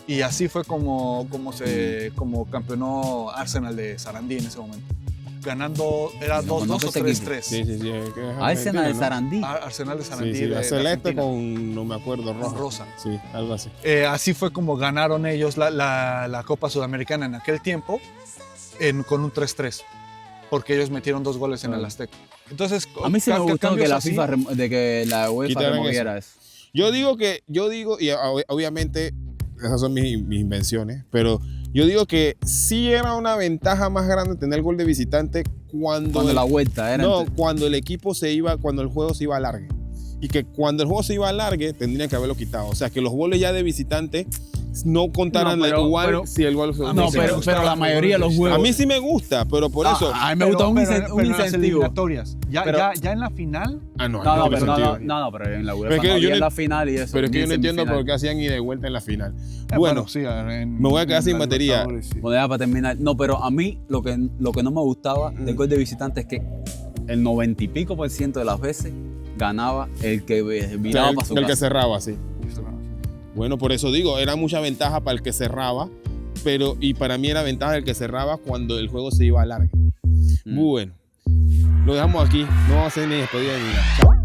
Y así fue como campeonó Arsenal de Sarandí en ese momento. Ganando, era No 2-2 conozco o ese 3-3. Sí, sí, sí. es que es Arsenal de argentino, ¿no? Sarandí. Arsenal de Sarandí Sí, sí, de la celeste Argentina. con, no me acuerdo, rosa. Rosa. Sí, algo así. Así fue como ganaron ellos la Copa Sudamericana en aquel tiempo con un 3-3, porque ellos metieron 2 goles en el Azteca. Entonces, A mí sí me gustó que la así, FIFA, de que la UEFA Quitaran removiera eso. Yo digo, y obviamente esas son mis invenciones, pero yo digo que sí era una ventaja más grande tener gol de visitante cuando Cuando la vuelta era. no, cuando el equipo cuando el juego se iba a alargue. Y que cuando el juego se iba a alargue, tendrían que haberlo quitado. O sea, que los goles ya de visitante no contaran No, pero- igual pero- si el gol No, no se pero gustaba. la mayoría de los juegos. A mí sí me gusta, pero por eso. A mí me gusta un pero en las incentivo. eliminatorias. Pero- Ya en la final, Ah, no, No, no tiene sentido. pero en la UEFA Pero es que no yo había no- la final y eso. Pero es que ni yo no entiendo semifinal. por qué hacían ida y vuelta en la final. Bueno, sí, me voy a quedar sin batería. Bueno, ya para terminar. No, pero a mí lo que no me gustaba del gol de visitante es que el 90 y pico % de las veces ganaba el que viraba para su el que casa. cerraba, sí. Bueno, por eso digo, era mucha ventaja para el que cerraba, y para mí era ventaja el que cerraba cuando el juego se iba a largue. Bueno, lo dejamos aquí. No vamos a hacer ni despedida ni nada. Chao.